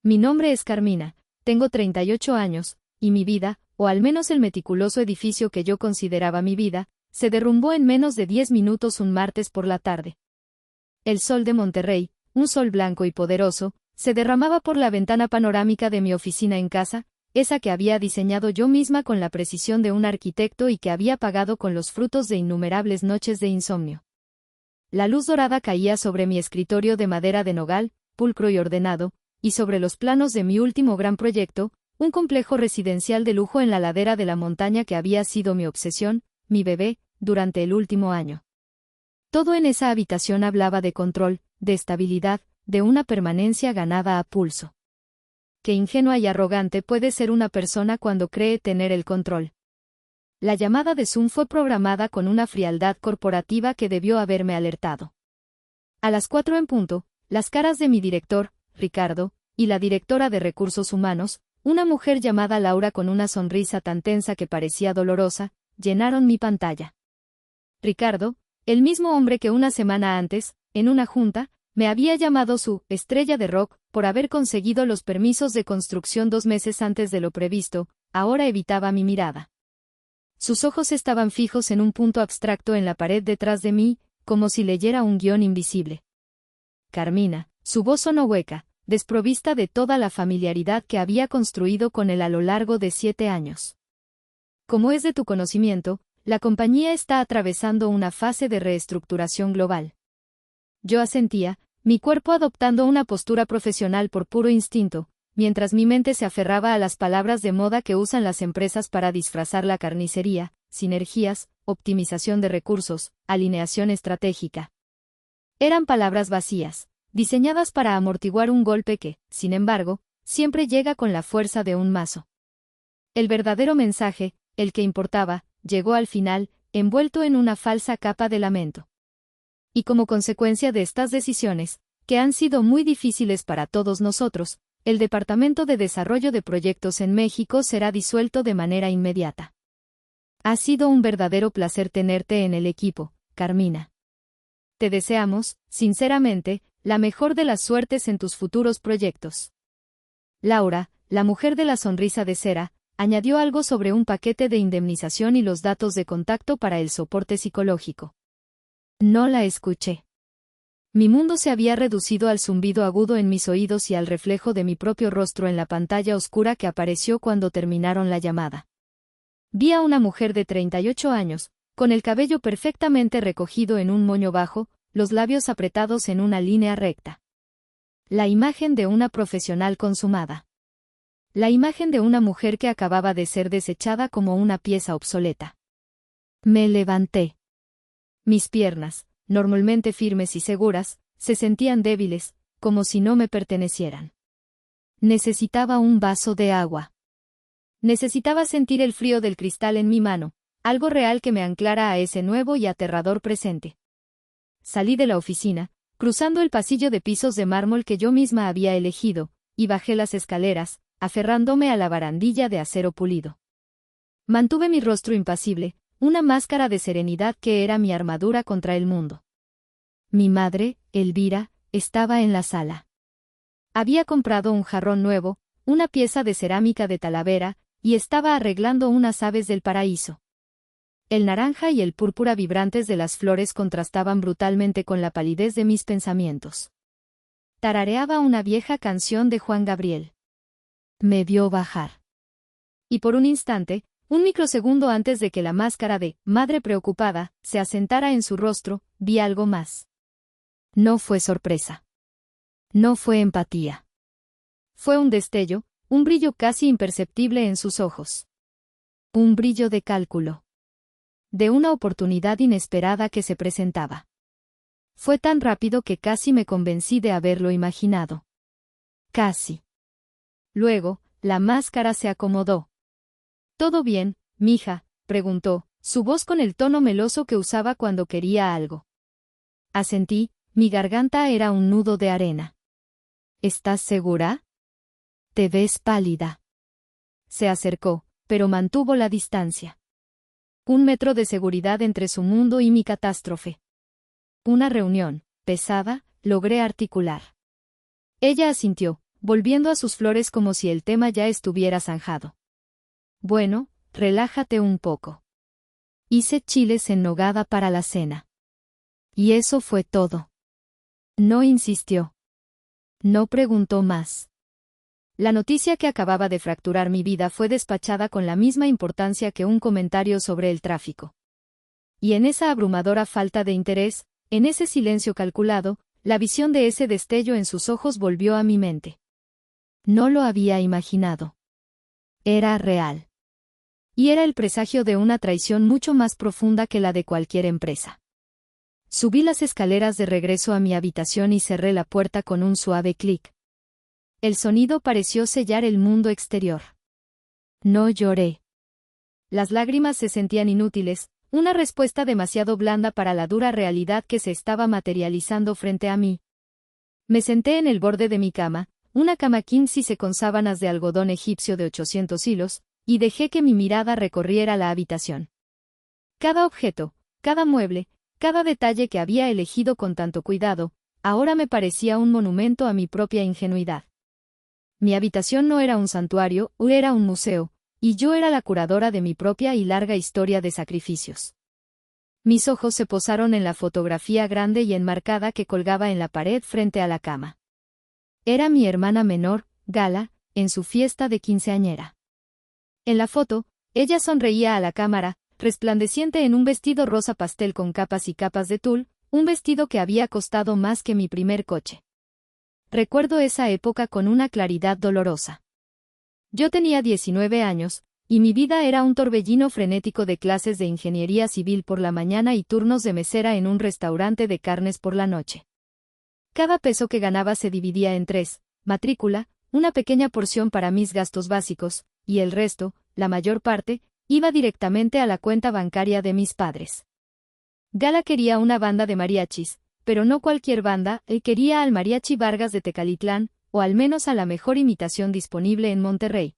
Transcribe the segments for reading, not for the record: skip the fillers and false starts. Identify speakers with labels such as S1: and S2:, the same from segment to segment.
S1: Mi nombre es Carmina, tengo 38 años, y mi vida, o al menos el meticuloso edificio que yo consideraba mi vida, se derrumbó en menos de 10 minutos un martes por la tarde. El sol de Monterrey, un sol blanco y poderoso, se derramaba por la ventana panorámica de mi oficina en casa, esa que había diseñado yo misma con la precisión de un arquitecto y que había pagado con los frutos de innumerables noches de insomnio. La luz dorada caía sobre mi escritorio de madera de nogal, pulcro y ordenado, y sobre los planos de mi último gran proyecto, un complejo residencial de lujo en la ladera de la montaña que había sido mi obsesión, mi bebé, durante el último año. Todo en esa habitación hablaba de control, de estabilidad, de una permanencia ganada a pulso. Qué ingenua y arrogante puede ser una persona cuando cree tener el control. La llamada de Zoom fue programada con una frialdad corporativa que debió haberme alertado. A las 4 en punto, las caras de mi director, Ricardo, y la directora de Recursos Humanos, una mujer llamada Laura con una sonrisa tan tensa que parecía dolorosa, llenaron mi pantalla. Ricardo, el mismo hombre que una semana antes, en una junta, me había llamado su estrella de rock por haber conseguido los permisos de construcción 2 meses antes de lo previsto, ahora evitaba mi mirada. Sus ojos estaban fijos en un punto abstracto en la pared detrás de mí, como si leyera un guión invisible. Carmina, su voz sonó hueca, desprovista de toda la familiaridad que había construido con él a lo largo de 7 años. Como es de tu conocimiento, la compañía está atravesando una fase de reestructuración global. Yo asentía, mi cuerpo adoptando una postura profesional por puro instinto, mientras mi mente se aferraba a las palabras de moda que usan las empresas para disfrazar la carnicería: sinergias, optimización de recursos, alineación estratégica. Eran palabras vacías, diseñadas para amortiguar un golpe que, sin embargo, siempre llega con la fuerza de un mazo. El verdadero mensaje, el que importaba, llegó al final, envuelto en una falsa capa de lamento. Y como consecuencia de estas decisiones, que han sido muy difíciles para todos nosotros, el Departamento de Desarrollo de Proyectos en México será disuelto de manera inmediata. Ha sido un verdadero placer tenerte en el equipo, Carmina. Te deseamos, sinceramente, la mejor de las suertes en tus futuros proyectos. Laura, la mujer de la sonrisa de cera, añadió algo sobre un paquete de indemnización y los datos de contacto para el soporte psicológico. No la escuché. Mi mundo se había reducido al zumbido agudo en mis oídos y al reflejo de mi propio rostro en la pantalla oscura que apareció cuando terminaron la llamada. Vi a una mujer de 38 años, con el cabello perfectamente recogido en un moño bajo, los labios apretados en una línea recta. La imagen de una profesional consumada. La imagen de una mujer que acababa de ser desechada como una pieza obsoleta. Me levanté. Mis piernas, normalmente firmes y seguras, se sentían débiles, como si no me pertenecieran. Necesitaba un vaso de agua. Necesitaba sentir el frío del cristal en mi mano, algo real que me anclara a ese nuevo y aterrador presente. Salí de la oficina, cruzando el pasillo de pisos de mármol que yo misma había elegido, y bajé las escaleras, aferrándome a la barandilla de acero pulido. Mantuve mi rostro impasible, una máscara de serenidad que era mi armadura contra el mundo. Mi madre, Elvira, estaba en la sala. Había comprado un jarrón nuevo, una pieza de cerámica de Talavera, y estaba arreglando unas aves del paraíso. El naranja y el púrpura vibrantes de las flores contrastaban brutalmente con la palidez de mis pensamientos. Tarareaba una vieja canción de Juan Gabriel. Me vio bajar. Y por un instante, un microsegundo antes de que la máscara de madre preocupada se asentara en su rostro, vi algo más. No fue sorpresa. No fue empatía. Fue un destello, un brillo casi imperceptible en sus ojos. Un brillo de cálculo. De una oportunidad inesperada que se presentaba. Fue tan rápido que casi me convencí de haberlo imaginado. Casi. Luego, la máscara se acomodó. ¿Todo bien, mija?, preguntó, su voz con el tono meloso que usaba cuando quería algo. Asentí, mi garganta era un nudo de arena. ¿Estás segura? Te ves pálida. Se acercó, pero mantuvo la distancia. 1 metro de seguridad entre su mundo y mi catástrofe. Una reunión, pesada, logré articular. Ella asintió, volviendo a sus flores como si el tema ya estuviera zanjado. Bueno, relájate un poco. Hice chiles en nogada para la cena. Y eso fue todo. No insistió. No preguntó más. La noticia que acababa de fracturar mi vida fue despachada con la misma importancia que un comentario sobre el tráfico. Y en esa abrumadora falta de interés, en ese silencio calculado, la visión de ese destello en sus ojos volvió a mi mente. No lo había imaginado. Era real. Y era el presagio de una traición mucho más profunda que la de cualquier empresa. Subí las escaleras de regreso a mi habitación y cerré la puerta con un suave clic. El sonido pareció sellar el mundo exterior. No lloré. Las lágrimas se sentían inútiles, una respuesta demasiado blanda para la dura realidad que se estaba materializando frente a mí. Me senté en el borde de mi cama, una cama king size con sábanas de algodón egipcio de 800 hilos, y dejé que mi mirada recorriera la habitación. Cada objeto, cada mueble, cada detalle que había elegido con tanto cuidado, ahora me parecía un monumento a mi propia ingenuidad. Mi habitación no era un santuario, era un museo, y yo era la curadora de mi propia y larga historia de sacrificios. Mis ojos se posaron en la fotografía grande y enmarcada que colgaba en la pared frente a la cama. Era mi hermana menor, Gala, en su fiesta de quinceañera. En la foto, ella sonreía a la cámara, resplandeciente en un vestido rosa pastel con capas y capas de tul, un vestido que había costado más que mi primer coche. Recuerdo esa época con una claridad dolorosa. Yo tenía 19 años, y mi vida era un torbellino frenético de clases de ingeniería civil por la mañana y turnos de mesera en un restaurante de carnes por la noche. Cada peso que ganaba se dividía en 3, matrícula, una pequeña porción para mis gastos básicos, y el resto, la mayor parte, iba directamente a la cuenta bancaria de mis padres. Gala quería una banda de mariachis, pero no cualquier banda, él quería al Mariachi Vargas de Tecalitlán, o al menos a la mejor imitación disponible en Monterrey.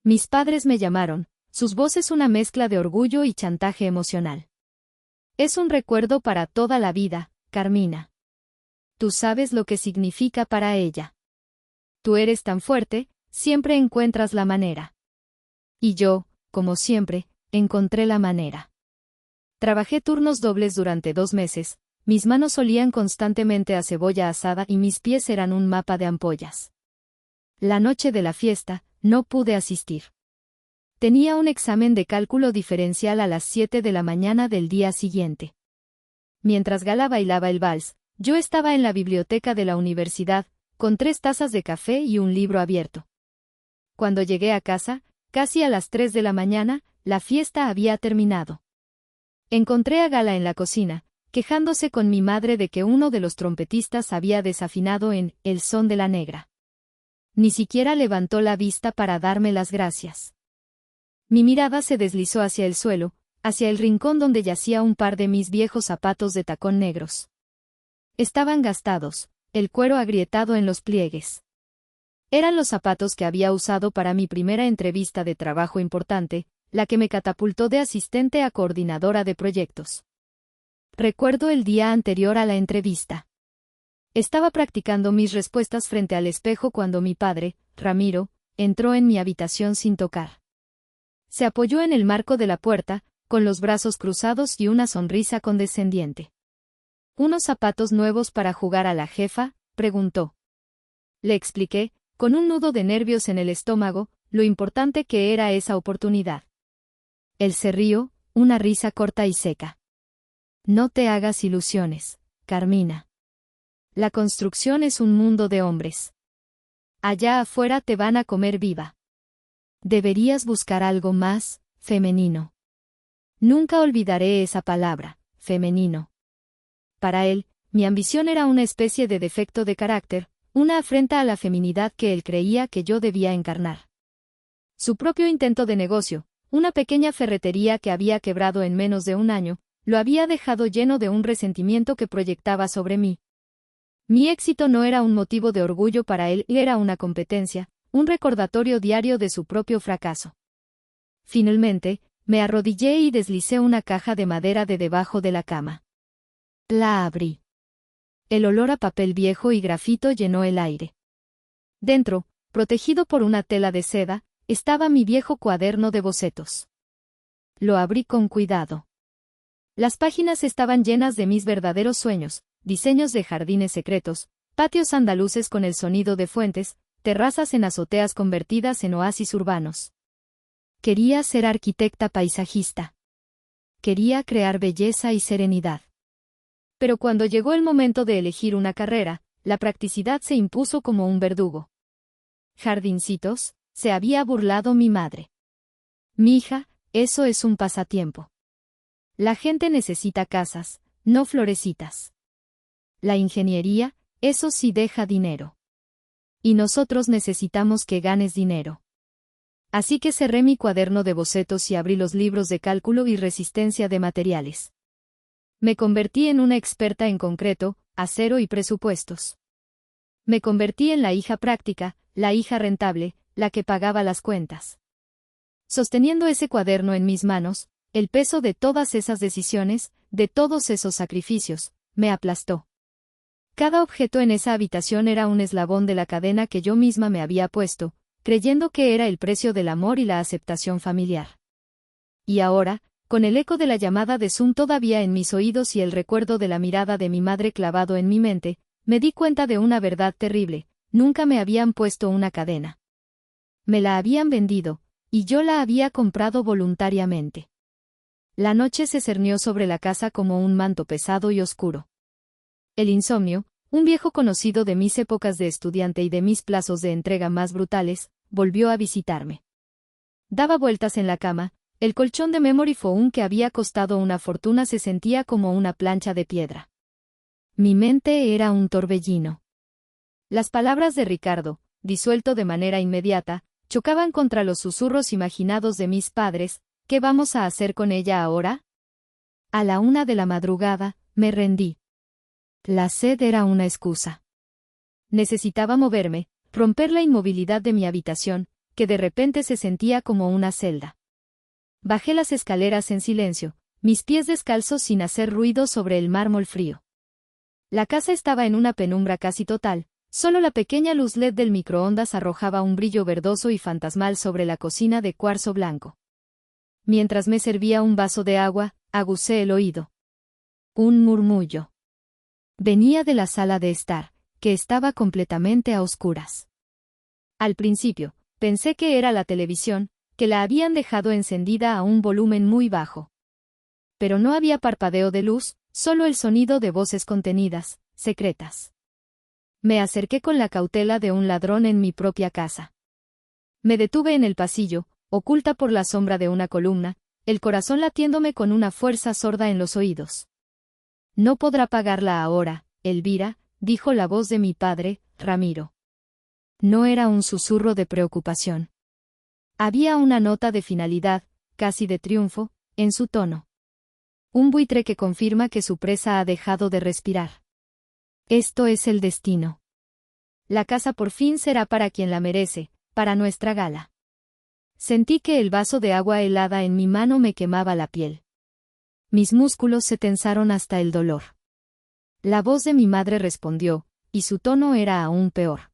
S1: Mis padres me llamaron, sus voces una mezcla de orgullo y chantaje emocional. Es un recuerdo para toda la vida, Carmina. Tú sabes lo que significa para ella. Tú eres tan fuerte, siempre encuentras la manera. Y yo, como siempre, encontré la manera. Trabajé turnos dobles durante 2 meses, mis manos olían constantemente a cebolla asada y mis pies eran un mapa de ampollas. La noche de la fiesta, no pude asistir. Tenía un examen de cálculo diferencial a las 7 de la mañana del día siguiente. Mientras Gala bailaba el vals, yo estaba en la biblioteca de la universidad, con 3 tazas de café y un libro abierto. Cuando llegué a casa, casi a las 3 de la mañana, la fiesta había terminado. Encontré a Gala en la cocina, quejándose con mi madre de que uno de los trompetistas había desafinado en El son de la negra. Ni siquiera levantó la vista para darme las gracias. Mi mirada se deslizó hacia el suelo, hacia el rincón donde yacía un par de mis viejos zapatos de tacón negros. Estaban gastados, el cuero agrietado en los pliegues. Eran los zapatos que había usado para mi primera entrevista de trabajo importante, la que me catapultó de asistente a coordinadora de proyectos. Recuerdo el día anterior a la entrevista. Estaba practicando mis respuestas frente al espejo cuando mi padre, Ramiro, entró en mi habitación sin tocar. Se apoyó en el marco de la puerta, con los brazos cruzados y una sonrisa condescendiente. ¿Unos zapatos nuevos para jugar a la jefa?, preguntó. Le expliqué, con un nudo de nervios en el estómago, lo importante que era esa oportunidad. Él se rió, una risa corta y seca. No te hagas ilusiones, Carmina. La construcción es un mundo de hombres. Allá afuera te van a comer viva. Deberías buscar algo más, femenino. Nunca olvidaré esa palabra, femenino. Para él, mi ambición era una especie de defecto de carácter, una afrenta a la feminidad que él creía que yo debía encarnar. Su propio intento de negocio, una pequeña ferretería que había quebrado en menos de un año, lo había dejado lleno de un resentimiento que proyectaba sobre mí. Mi éxito no era un motivo de orgullo para él, era una competencia, un recordatorio diario de su propio fracaso. Finalmente, me arrodillé y deslicé una caja de madera de debajo de la cama. La abrí. El olor a papel viejo y grafito llenó el aire. Dentro, protegido por una tela de seda, estaba mi viejo cuaderno de bocetos. Lo abrí con cuidado. Las páginas estaban llenas de mis verdaderos sueños, diseños de jardines secretos, patios andaluces con el sonido de fuentes, terrazas en azoteas convertidas en oasis urbanos. Quería ser arquitecta paisajista. Quería crear belleza y serenidad. Pero cuando llegó el momento de elegir una carrera, la practicidad se impuso como un verdugo. Jardincitos, se había burlado mi madre. Mija, eso es un pasatiempo. La gente necesita casas, no florecitas. La ingeniería, eso sí deja dinero. Y nosotros necesitamos que ganes dinero. Así que cerré mi cuaderno de bocetos y abrí los libros de cálculo y resistencia de materiales. Me convertí en una experta en concreto, acero y presupuestos. Me convertí en la hija práctica, la hija rentable, la que pagaba las cuentas. Sosteniendo ese cuaderno en mis manos, el peso de todas esas decisiones, de todos esos sacrificios, me aplastó. Cada objeto en esa habitación era un eslabón de la cadena que yo misma me había puesto, creyendo que era el precio del amor y la aceptación familiar. Y ahora, con el eco de la llamada de Zoom todavía en mis oídos y el recuerdo de la mirada de mi madre clavado en mi mente, me di cuenta de una verdad terrible: nunca me habían puesto una cadena. Me la habían vendido, y yo la había comprado voluntariamente. La noche se cernió sobre la casa como un manto pesado y oscuro. El insomnio, un viejo conocido de mis épocas de estudiante y de mis plazos de entrega más brutales, volvió a visitarme. Daba vueltas en la cama, el colchón de memory foam que había costado una fortuna se sentía como una plancha de piedra. Mi mente era un torbellino. Las palabras de Ricardo, disuelto de manera inmediata, chocaban contra los susurros imaginados de mis padres: ¿qué vamos a hacer con ella ahora? A la 1 de la madrugada, me rendí. La sed era una excusa. Necesitaba moverme, romper la inmovilidad de mi habitación, que de repente se sentía como una celda. Bajé las escaleras en silencio, mis pies descalzos sin hacer ruido sobre el mármol frío. La casa estaba en una penumbra casi total, solo la pequeña luz LED del microondas arrojaba un brillo verdoso y fantasmal sobre la cocina de cuarzo blanco. Mientras me servía un vaso de agua, aguzé el oído. Un murmullo. Venía de la sala de estar, que estaba completamente a oscuras. Al principio, pensé que era la televisión, que la habían dejado encendida a un volumen muy bajo. Pero no había parpadeo de luz, solo el sonido de voces contenidas, secretas. Me acerqué con la cautela de un ladrón en mi propia casa. Me detuve en el pasillo, oculta por la sombra de una columna, el corazón latiéndome con una fuerza sorda en los oídos. No podrá pagarla ahora, Elvira, dijo la voz de mi padre, Ramiro. No era un susurro de preocupación. Había una nota de finalidad, casi de triunfo, en su tono. Un buitre que confirma que su presa ha dejado de respirar. Esto es el destino. La casa por fin será para quien la merece, para nuestra Gala. Sentí que el vaso de agua helada en mi mano me quemaba la piel. Mis músculos se tensaron hasta el dolor. La voz de mi madre respondió, y su tono era aún peor.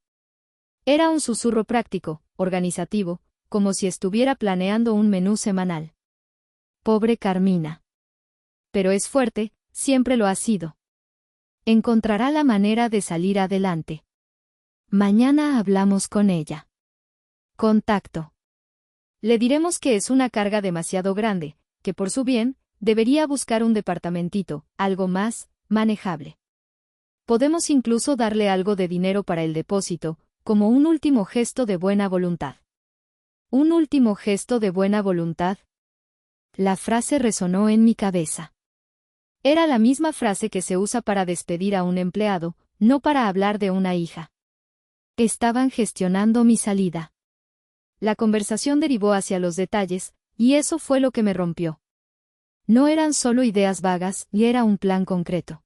S1: Era un susurro práctico, organizativo, como si estuviera planeando un menú semanal. Pobre Carmina. Pero es fuerte, siempre lo ha sido. Encontrará la manera de salir adelante. Mañana hablamos con ella. Contacto. Le diremos que es una carga demasiado grande, que por su bien, debería buscar un departamentito, algo más manejable. Podemos incluso darle algo de dinero para el depósito, como un último gesto de buena voluntad. ¿Un último gesto de buena voluntad? La frase resonó en mi cabeza. Era la misma frase que se usa para despedir a un empleado, no para hablar de una hija. Estaban gestionando mi salida. La conversación derivó hacia los detalles, y eso fue lo que me rompió. No eran solo ideas vagas, y era un plan concreto.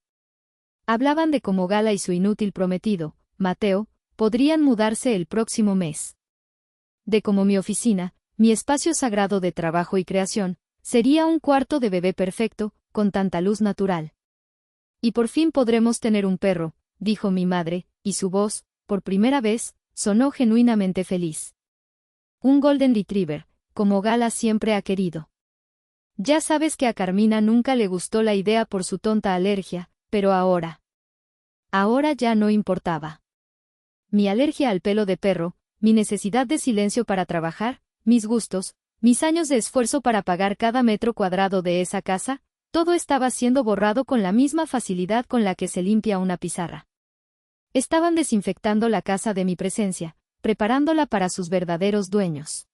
S1: Hablaban de cómo Gala y su inútil prometido, Mateo, podrían mudarse el próximo mes. De cómo mi oficina, mi espacio sagrado de trabajo y creación, sería un cuarto de bebé perfecto, con tanta luz natural. Y por fin podremos tener un perro, dijo mi madre, y su voz, por primera vez, sonó genuinamente feliz. Un Golden Retriever, como Gala siempre ha querido. Ya sabes que a Carmina nunca le gustó la idea por su tonta alergia, pero ahora ya no importaba. Mi alergia al pelo de perro, mi necesidad de silencio para trabajar, mis gustos, mis años de esfuerzo para pagar cada metro cuadrado de esa casa, todo estaba siendo borrado con la misma facilidad con la que se limpia una pizarra. Estaban desinfectando la casa de mi presencia, preparándola para sus verdaderos dueños.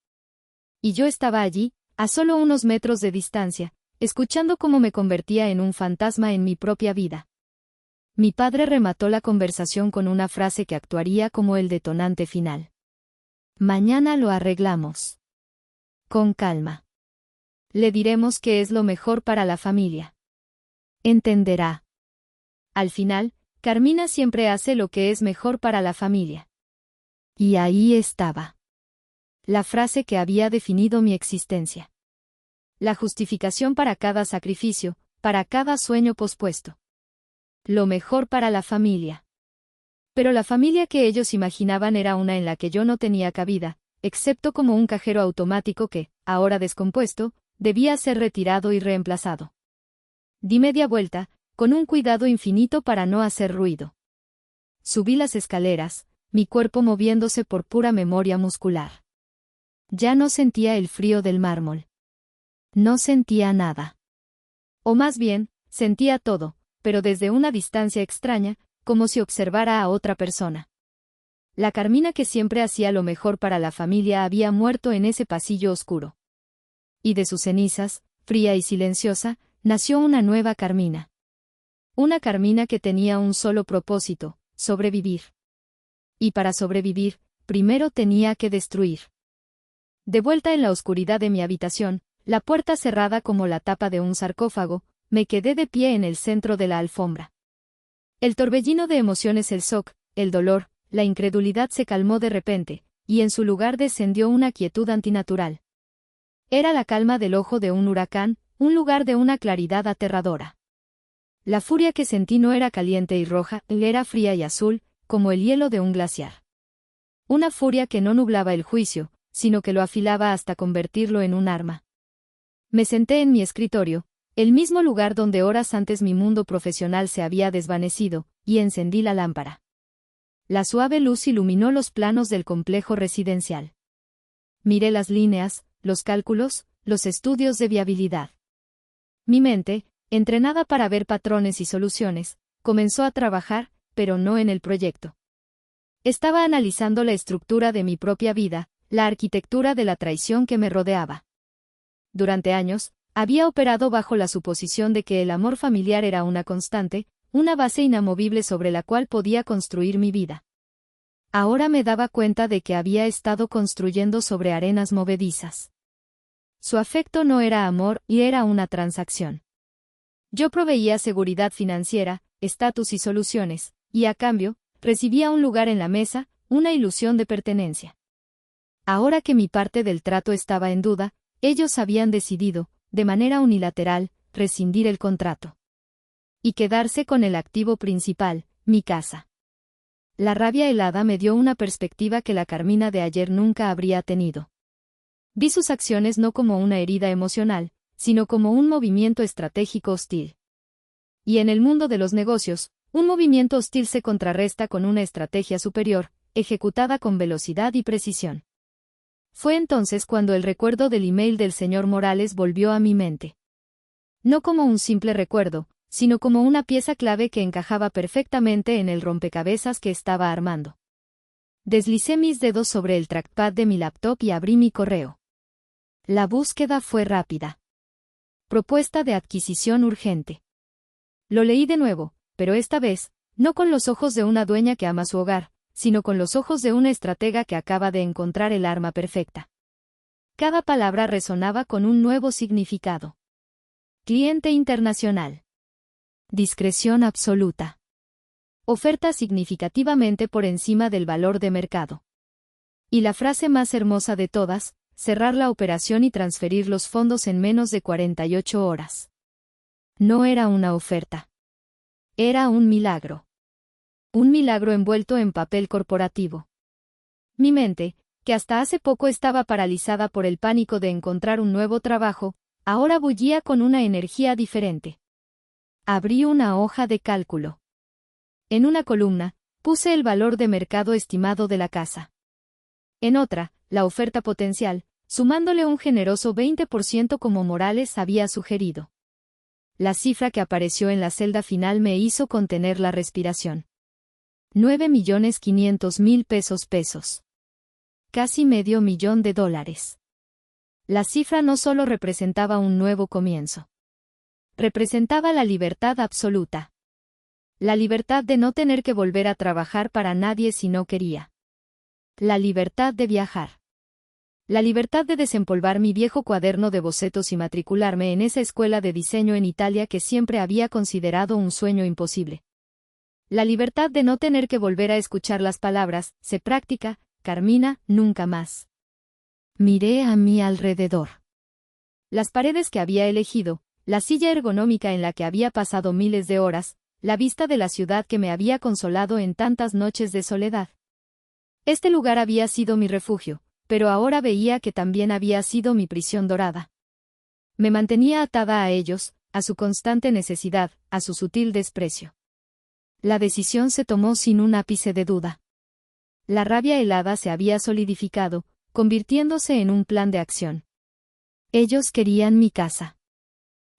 S1: Y yo estaba allí, a solo unos metros de distancia, escuchando cómo me convertía en un fantasma en mi propia vida. Mi padre remató la conversación con una frase que actuaría como el detonante final. Mañana lo arreglamos. Con calma. Le diremos que es lo mejor para la familia. Entenderá. Al final, Carmina siempre hace lo que es mejor para la familia. Y ahí estaba. La frase que había definido mi existencia. La justificación para cada sacrificio, para cada sueño pospuesto. Lo mejor para la familia. Pero la familia que ellos imaginaban era una en la que yo no tenía cabida, excepto como un cajero automático que, ahora descompuesto, debía ser retirado y reemplazado. Di media vuelta, con un cuidado infinito para no hacer ruido. Subí las escaleras, mi cuerpo moviéndose por pura memoria muscular. Ya no sentía el frío del mármol. No sentía nada. O más bien, sentía todo, pero desde una distancia extraña, como si observara a otra persona. La Carmina que siempre hacía lo mejor para la familia había muerto en ese pasillo oscuro. Y de sus cenizas, fría y silenciosa, nació una nueva Carmina. Una Carmina que tenía un solo propósito, sobrevivir. Y para sobrevivir, primero tenía que destruir. De vuelta en la oscuridad de mi habitación, la puerta cerrada como la tapa de un sarcófago, me quedé de pie en el centro de la alfombra. El torbellino de emociones, el shock, el dolor, la incredulidad se calmó de repente, y en su lugar descendió una quietud antinatural. Era la calma del ojo de un huracán, un lugar de una claridad aterradora. La furia que sentí no era caliente y roja, era fría y azul, como el hielo de un glaciar. Una furia que no nublaba el juicio, sino que lo afilaba hasta convertirlo en un arma. Me senté en mi escritorio, el mismo lugar donde horas antes mi mundo profesional se había desvanecido, y encendí la lámpara. La suave luz iluminó los planos del complejo residencial. Miré las líneas, los cálculos, los estudios de viabilidad. Mi mente, entrenada para ver patrones y soluciones, comenzó a trabajar, pero no en el proyecto. Estaba analizando la estructura de mi propia vida, la arquitectura de la traición que me rodeaba. Durante años, había operado bajo la suposición de que el amor familiar era una constante, una base inamovible sobre la cual podía construir mi vida. Ahora me daba cuenta de que había estado construyendo sobre arenas movedizas. Su afecto no era amor y era una transacción. Yo proveía seguridad financiera, estatus y soluciones, y a cambio, recibía un lugar en la mesa, una ilusión de pertenencia. Ahora que mi parte del trato estaba en duda, ellos habían decidido, de manera unilateral, rescindir el contrato. Y quedarse con el activo principal, mi casa. La rabia helada me dio una perspectiva que la Carmina de ayer nunca habría tenido. Vi sus acciones no como una herida emocional, sino como un movimiento estratégico hostil. Y en el mundo de los negocios, un movimiento hostil se contrarresta con una estrategia superior, ejecutada con velocidad y precisión. Fue entonces cuando el recuerdo del email del señor Morales volvió a mi mente. No como un simple recuerdo, sino como una pieza clave que encajaba perfectamente en el rompecabezas que estaba armando. Deslicé mis dedos sobre el trackpad de mi laptop y abrí mi correo. La búsqueda fue rápida. Propuesta de adquisición urgente. Lo leí de nuevo, pero esta vez, no con los ojos de una dueña que ama su hogar, sino con los ojos de una estratega que acaba de encontrar el arma perfecta. Cada palabra resonaba con un nuevo significado. Cliente internacional. Discreción absoluta. Oferta significativamente por encima del valor de mercado. Y la frase más hermosa de todas, cerrar la operación y transferir los fondos en menos de 48 horas. No era una oferta. Era un milagro. Un milagro envuelto en papel corporativo. Mi mente, que hasta hace poco estaba paralizada por el pánico de encontrar un nuevo trabajo, ahora bullía con una energía diferente. Abrí una hoja de cálculo. En una columna, puse el valor de mercado estimado de la casa. En otra, la oferta potencial, sumándole un generoso 20% como Morales había sugerido. La cifra que apareció en la celda final me hizo contener la respiración. 9.500.000 pesos. Casi $500.000. La cifra no solo representaba un nuevo comienzo. Representaba la libertad absoluta. La libertad de no tener que volver a trabajar para nadie si no quería. La libertad de viajar. La libertad de desempolvar mi viejo cuaderno de bocetos y matricularme en esa escuela de diseño en Italia que siempre había considerado un sueño imposible. La libertad de no tener que volver a escuchar las palabras, sé práctica, Carmina, nunca más. Miré a mi alrededor. Las paredes que había elegido, la silla ergonómica en la que había pasado miles de horas, la vista de la ciudad que me había consolado en tantas noches de soledad. Este lugar había sido mi refugio, pero ahora veía que también había sido mi prisión dorada. Me mantenía atada a ellos, a su constante necesidad, a su sutil desprecio. La decisión se tomó sin un ápice de duda. La rabia helada se había solidificado, convirtiéndose en un plan de acción. Ellos querían mi casa.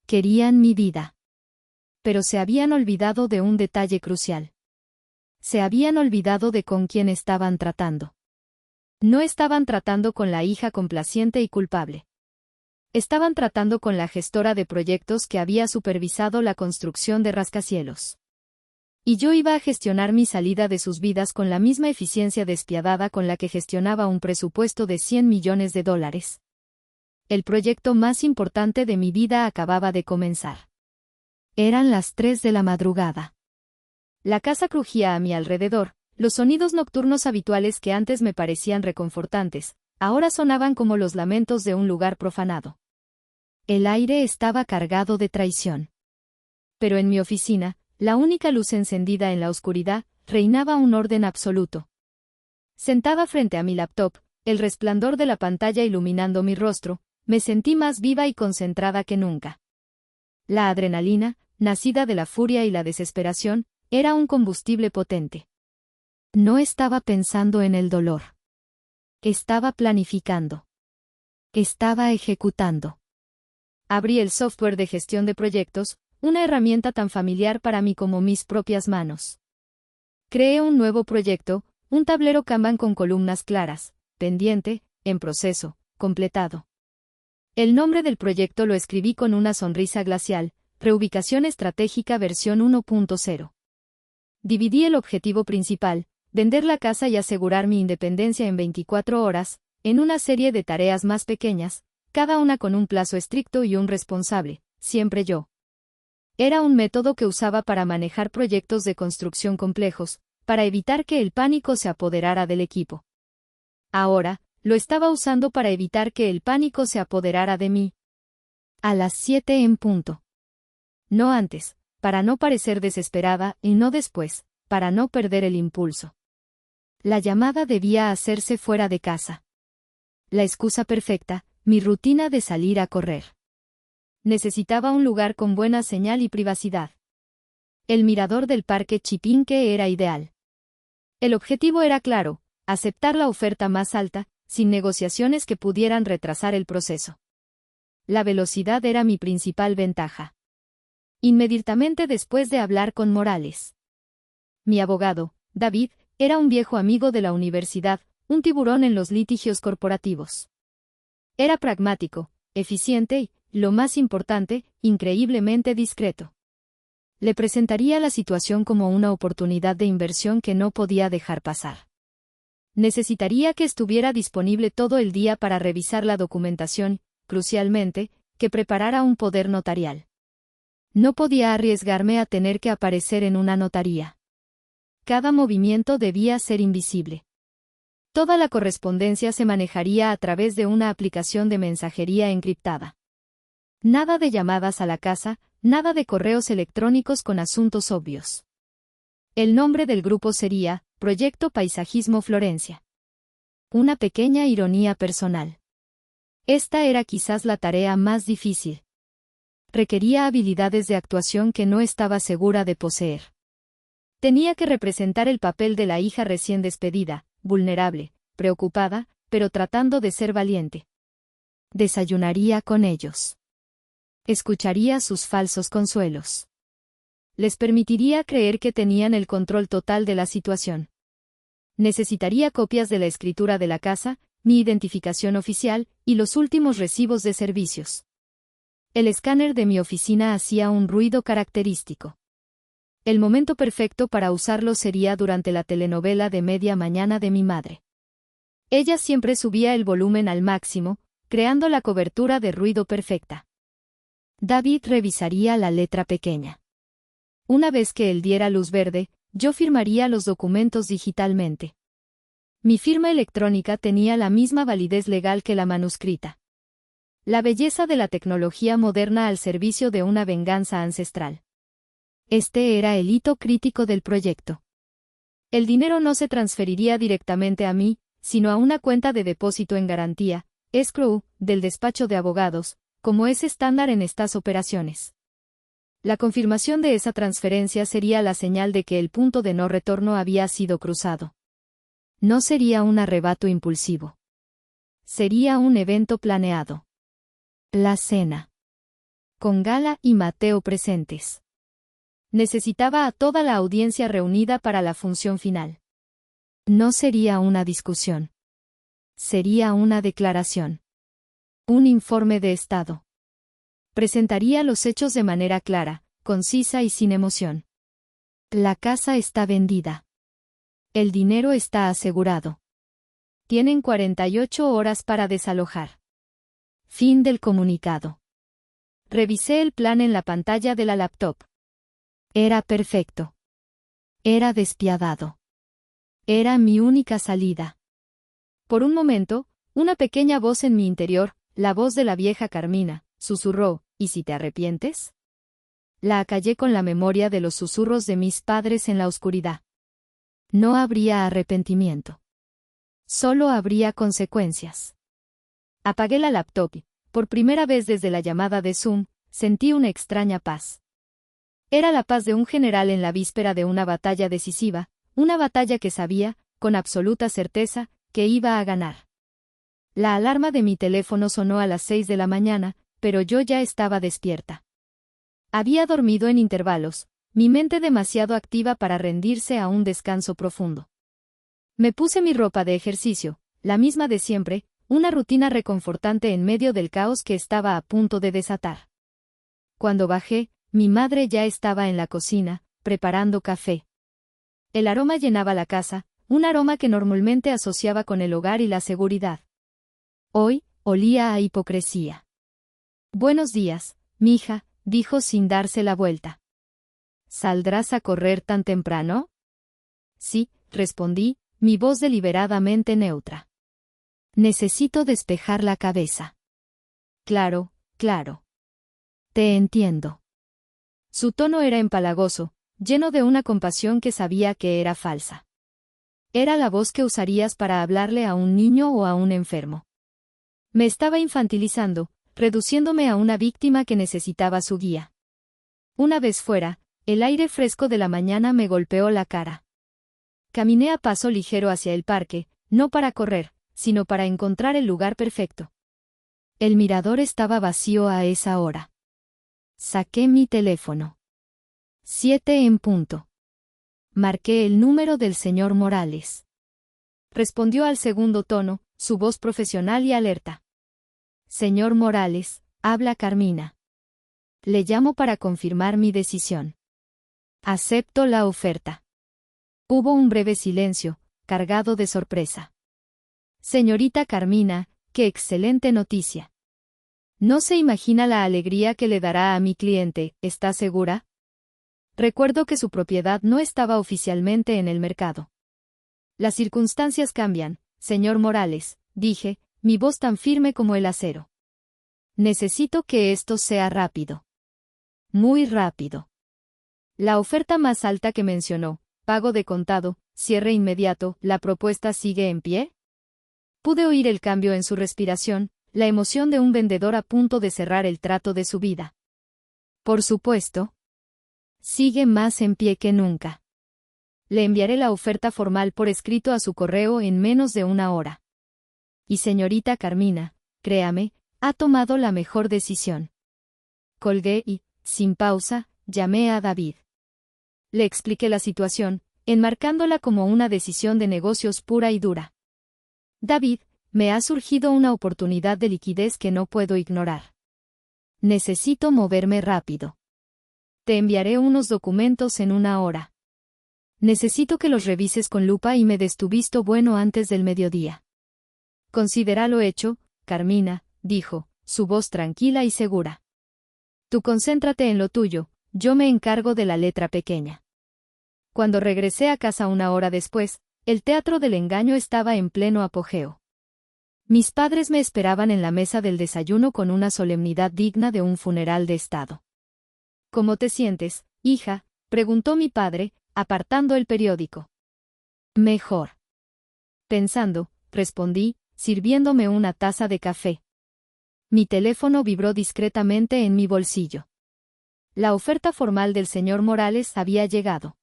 S1: Querían mi vida. Pero se habían olvidado de un detalle crucial. Se habían olvidado de con quién estaban tratando. No estaban tratando con la hija complaciente y culpable. Estaban tratando con la gestora de proyectos que había supervisado la construcción de rascacielos. Y yo iba a gestionar mi salida de sus vidas con la misma eficiencia despiadada con la que gestionaba un presupuesto de $100 millones. El proyecto más importante de mi vida acababa de comenzar. Eran las 3 de la madrugada. La casa crujía a mi alrededor, los sonidos nocturnos habituales que antes me parecían reconfortantes, ahora sonaban como los lamentos de un lugar profanado. El aire estaba cargado de traición. Pero en mi oficina, la única luz encendida en la oscuridad, reinaba un orden absoluto. Sentada frente a mi laptop, el resplandor de la pantalla iluminando mi rostro, me sentí más viva y concentrada que nunca. La adrenalina, nacida de la furia y la desesperación, era un combustible potente. No estaba pensando en el dolor. Estaba planificando. Estaba ejecutando. Abrí el software de gestión de proyectos, una herramienta tan familiar para mí como mis propias manos. Creé un nuevo proyecto, un tablero Kanban con columnas claras, pendiente, en proceso, completado. El nombre del proyecto lo escribí con una sonrisa glacial, Reubicación Estratégica versión 1.0. Dividí el objetivo principal, vender la casa y asegurar mi independencia en 24 horas, en una serie de tareas más pequeñas, cada una con un plazo estricto y un responsable, siempre yo. Era un método que usaba para manejar proyectos de construcción complejos, para evitar que el pánico se apoderara del equipo. Ahora, lo estaba usando para evitar que el pánico se apoderara de mí. A las 7 en punto. No antes, para no parecer desesperada, y no después, para no perder el impulso. La llamada debía hacerse fuera de casa. La excusa perfecta, mi rutina de salir a correr. Necesitaba un lugar con buena señal y privacidad. El mirador del Parque Chipinque era ideal. El objetivo era claro, aceptar la oferta más alta, sin negociaciones que pudieran retrasar el proceso. La velocidad era mi principal ventaja. Inmediatamente después de hablar con Morales. Mi abogado, David, era un viejo amigo de la universidad, un tiburón en los litigios corporativos. Era pragmático, eficiente y, lo más importante, increíblemente discreto. Le presentaría la situación como una oportunidad de inversión que no podía dejar pasar. Necesitaría que estuviera disponible todo el día para revisar la documentación, crucialmente, que preparara un poder notarial. No podía arriesgarme a tener que aparecer en una notaría. Cada movimiento debía ser invisible. Toda la correspondencia se manejaría a través de una aplicación de mensajería encriptada. Nada de llamadas a la casa, nada de correos electrónicos con asuntos obvios. El nombre del grupo sería Proyecto Paisajismo Florencia. Una pequeña ironía personal. Esta era quizás la tarea más difícil. Requería habilidades de actuación que no estaba segura de poseer. Tenía que representar el papel de la hija recién despedida, vulnerable, preocupada, pero tratando de ser valiente. Desayunaría con ellos. Escucharía sus falsos consuelos. Les permitiría creer que tenían el control total de la situación. Necesitaría copias de la escritura de la casa, mi identificación oficial, y los últimos recibos de servicios. El escáner de mi oficina hacía un ruido característico. El momento perfecto para usarlo sería durante la telenovela de media mañana de mi madre. Ella siempre subía el volumen al máximo, creando la cobertura de ruido perfecta. David revisaría la letra pequeña. Una vez que él diera luz verde, yo firmaría los documentos digitalmente. Mi firma electrónica tenía la misma validez legal que la manuscrita. La belleza de la tecnología moderna al servicio de una venganza ancestral. Este era el hito crítico del proyecto. El dinero no se transferiría directamente a mí, sino a una cuenta de depósito en garantía, escrow, del despacho de abogados, como es estándar en estas operaciones. La confirmación de esa transferencia sería la señal de que el punto de no retorno había sido cruzado. No sería un arrebato impulsivo. Sería un evento planeado. La cena. Con Gala y Mateo presentes. Necesitaba a toda la audiencia reunida para la función final. No sería una discusión. Sería una declaración. Un informe de estado. Presentaría los hechos de manera clara, concisa y sin emoción. La casa está vendida. El dinero está asegurado. Tienen 48 horas para desalojar. Fin del comunicado. Revisé el plan en la pantalla de la laptop. Era perfecto. Era despiadado. Era mi única salida. Por un momento, una pequeña voz en mi interior, la voz de la vieja Carmina, susurró, ¿y si te arrepientes? La acallé con la memoria de los susurros de mis padres en la oscuridad. No habría arrepentimiento. Solo habría consecuencias. Apagué la laptop y, por primera vez desde la llamada de Zoom, sentí una extraña paz. Era la paz de un general en la víspera de una batalla decisiva, una batalla que sabía, con absoluta certeza, que iba a ganar. La alarma de mi teléfono sonó a las 6 de la mañana, pero yo ya estaba despierta. Había dormido en intervalos, mi mente demasiado activa para rendirse a un descanso profundo. Me puse mi ropa de ejercicio, la misma de siempre, una rutina reconfortante en medio del caos que estaba a punto de desatar. Cuando bajé, mi madre ya estaba en la cocina, preparando café. El aroma llenaba la casa, un aroma que normalmente asociaba con el hogar y la seguridad. Hoy, olía a hipocresía. Buenos días, mija, dijo sin darse la vuelta. ¿Saldrás a correr tan temprano? Sí, respondí, mi voz deliberadamente neutra. Necesito despejar la cabeza. Claro, claro. Te entiendo. Su tono era empalagoso, lleno de una compasión que sabía que era falsa. Era la voz que usarías para hablarle a un niño o a un enfermo. Me estaba infantilizando, reduciéndome a una víctima que necesitaba su guía. Una vez fuera, el aire fresco de la mañana me golpeó la cara. Caminé a paso ligero hacia el parque, no para correr, sino para encontrar el lugar perfecto. El mirador estaba vacío a esa hora. Saqué mi teléfono. 7 en punto. Marqué el número del señor Morales. Respondió al segundo tono, su voz profesional y alerta. Señor Morales, habla Carmina. Le llamo para confirmar mi decisión. Acepto la oferta. Hubo un breve silencio, cargado de sorpresa. Señorita Carmina, qué excelente noticia. No se imagina la alegría que le dará a mi cliente, ¿está segura? Recuerdo que su propiedad no estaba oficialmente en el mercado. Las circunstancias cambian, señor Morales, dije, mi voz tan firme como el acero. Necesito que esto sea rápido. Muy rápido. La oferta más alta que mencionó, pago de contado, cierre inmediato, ¿la propuesta sigue en pie? Pude oír el cambio en su respiración, la emoción de un vendedor a punto de cerrar el trato de su vida. Por supuesto. Sigue más en pie que nunca. Le enviaré la oferta formal por escrito a su correo en menos de una hora. Y señorita Carmina, créame, ha tomado la mejor decisión. Colgué y, sin pausa, llamé a David. Le expliqué la situación, enmarcándola como una decisión de negocios pura y dura. David, me ha surgido una oportunidad de liquidez que no puedo ignorar. Necesito moverme rápido. Te enviaré unos documentos en una hora. Necesito que los revises con lupa y me des tu visto bueno antes del mediodía. Considéralo hecho, Carmina, dijo, su voz tranquila y segura. Tú concéntrate en lo tuyo, yo me encargo de la letra pequeña. Cuando regresé a casa una hora después, el teatro del engaño estaba en pleno apogeo. Mis padres me esperaban en la mesa del desayuno con una solemnidad digna de un funeral de estado. ¿Cómo te sientes, hija?, preguntó mi padre, apartando el periódico. Mejor. Pensando, respondí, sirviéndome una taza de café. Mi teléfono vibró discretamente en mi bolsillo. La oferta formal del señor Morales había llegado.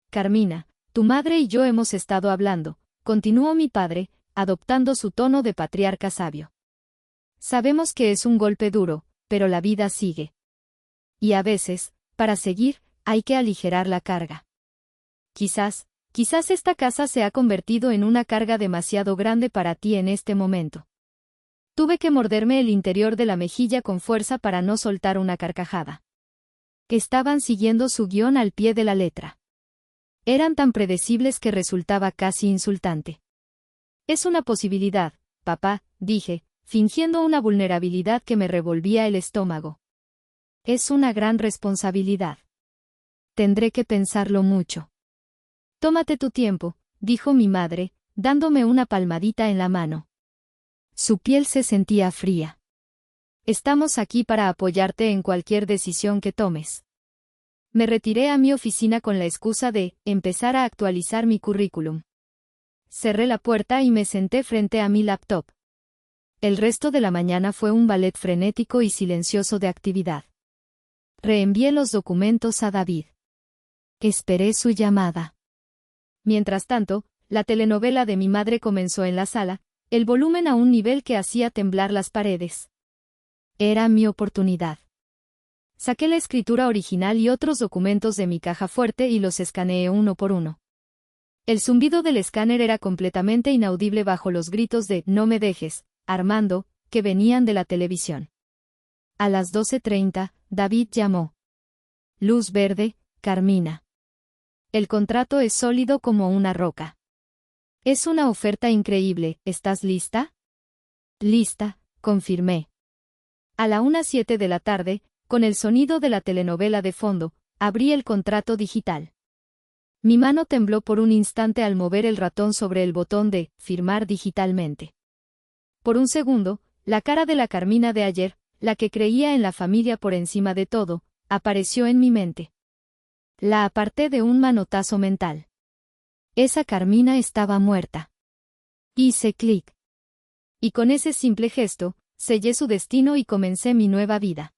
S1: Carmina, tu madre y yo hemos estado hablando, continuó mi padre, adoptando su tono de patriarca sabio. Sabemos que es un golpe duro, pero la vida sigue. Y a veces, para seguir, hay que aligerar la carga. Quizás esta casa se ha convertido en una carga demasiado grande para ti en este momento. Tuve que morderme el interior de la mejilla con fuerza para no soltar una carcajada. Estaban siguiendo su guión al pie de la letra. Eran tan predecibles que resultaba casi insultante. Es una posibilidad, papá, dije, fingiendo una vulnerabilidad que me revolvía el estómago. Es una gran responsabilidad. Tendré que pensarlo mucho. Tómate tu tiempo, dijo mi madre, dándome una palmadita en la mano. Su piel se sentía fría. Estamos aquí para apoyarte en cualquier decisión que tomes. Me retiré a mi oficina con la excusa de empezar a actualizar mi currículum. Cerré la puerta y me senté frente a mi laptop. El resto de la mañana fue un ballet frenético y silencioso de actividad. Reenvié los documentos a David. Esperé su llamada. Mientras tanto, la telenovela de mi madre comenzó en la sala, el volumen a un nivel que hacía temblar las paredes. Era mi oportunidad. Saqué la escritura original y otros documentos de mi caja fuerte y los escaneé uno por uno. El zumbido del escáner era completamente inaudible bajo los gritos de «No me dejes, Armando», que venían de la televisión. A las 12:30, David llamó. Luz verde, Carmina. El contrato es sólido como una roca. Es una oferta increíble, ¿estás lista? Lista, confirmé. A la 1:07 de la tarde, con el sonido de la telenovela de fondo, abrí el contrato digital. Mi mano tembló por un instante al mover el ratón sobre el botón de «Firmar digitalmente». Por un segundo, la cara de la Carmina de ayer, la que creía en la familia por encima de todo, apareció en mi mente. La aparté de un manotazo mental. Esa Carmina estaba muerta. Hice clic. Y con ese simple gesto, sellé su destino y comencé mi nueva vida.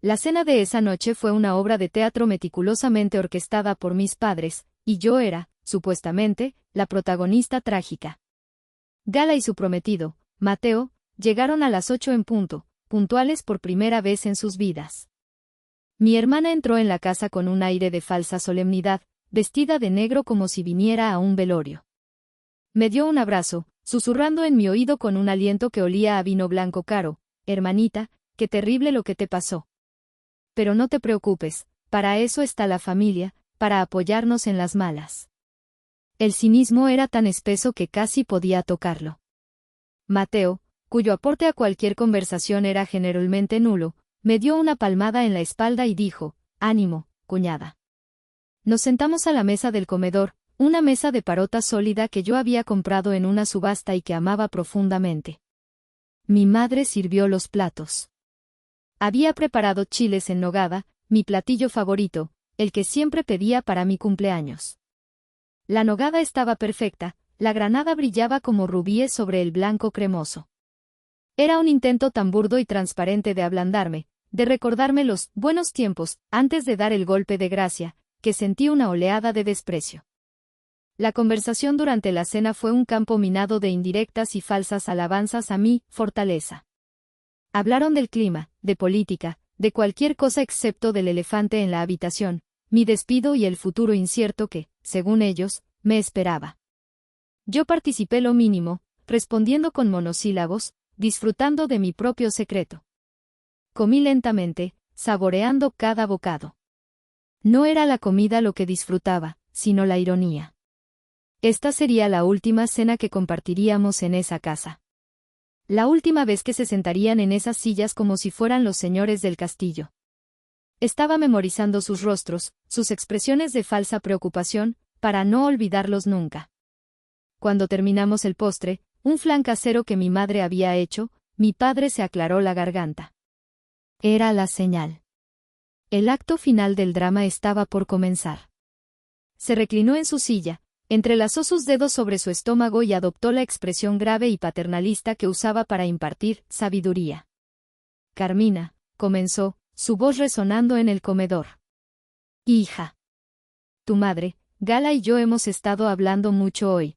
S1: La cena de esa noche fue una obra de teatro meticulosamente orquestada por mis padres, y yo era, supuestamente, la protagonista trágica. Gala y su prometido, Mateo, llegaron a las 8 en punto, puntuales por primera vez en sus vidas. Mi hermana entró en la casa con un aire de falsa solemnidad, vestida de negro como si viniera a un velorio. Me dio un abrazo, susurrando en mi oído con un aliento que olía a vino blanco caro: «Hermanita, qué terrible lo que te pasó. Pero no te preocupes, para eso está la familia, para apoyarnos en las malas». El cinismo era tan espeso que casi podía tocarlo. Mateo, cuyo aporte a cualquier conversación era generalmente nulo, me dio una palmada en la espalda y dijo: «Ánimo, cuñada». Nos sentamos a la mesa del comedor, una mesa de parota sólida que yo había comprado en una subasta y que amaba profundamente. Mi madre sirvió los platos. Había preparado chiles en nogada, mi platillo favorito, el que siempre pedía para mi cumpleaños. La nogada estaba perfecta, La granada brillaba como rubíes sobre el blanco cremoso. Era un intento tan burdo y transparente de ablandarme, de recordarme los buenos tiempos, antes de dar el golpe de gracia, que sentí una oleada de desprecio. La conversación durante la cena fue un campo minado de indirectas y falsas alabanzas a mi fortaleza. Hablaron del clima, de política, de cualquier cosa excepto del elefante en la habitación, mi despido y el futuro incierto que, según ellos, me esperaba. Yo participé lo mínimo, respondiendo con monosílabos, disfrutando de mi propio secreto. Comí lentamente, saboreando cada bocado. No era la comida lo que disfrutaba, sino la ironía. Esta sería la última cena que compartiríamos en esa casa. La última vez que se sentarían en esas sillas como si fueran los señores del castillo. Estaba memorizando sus rostros, sus expresiones de falsa preocupación, para no olvidarlos nunca. Cuando terminamos el postre, un flan casero que mi madre había hecho, mi padre se aclaró la garganta. Era la señal. El acto final del drama estaba por comenzar. Se reclinó en su silla, entrelazó sus dedos sobre su estómago y adoptó la expresión grave y paternalista que usaba para impartir sabiduría. Carmina, comenzó, su voz resonando en el comedor. Hija. Tu madre, Gala y yo hemos estado hablando mucho hoy.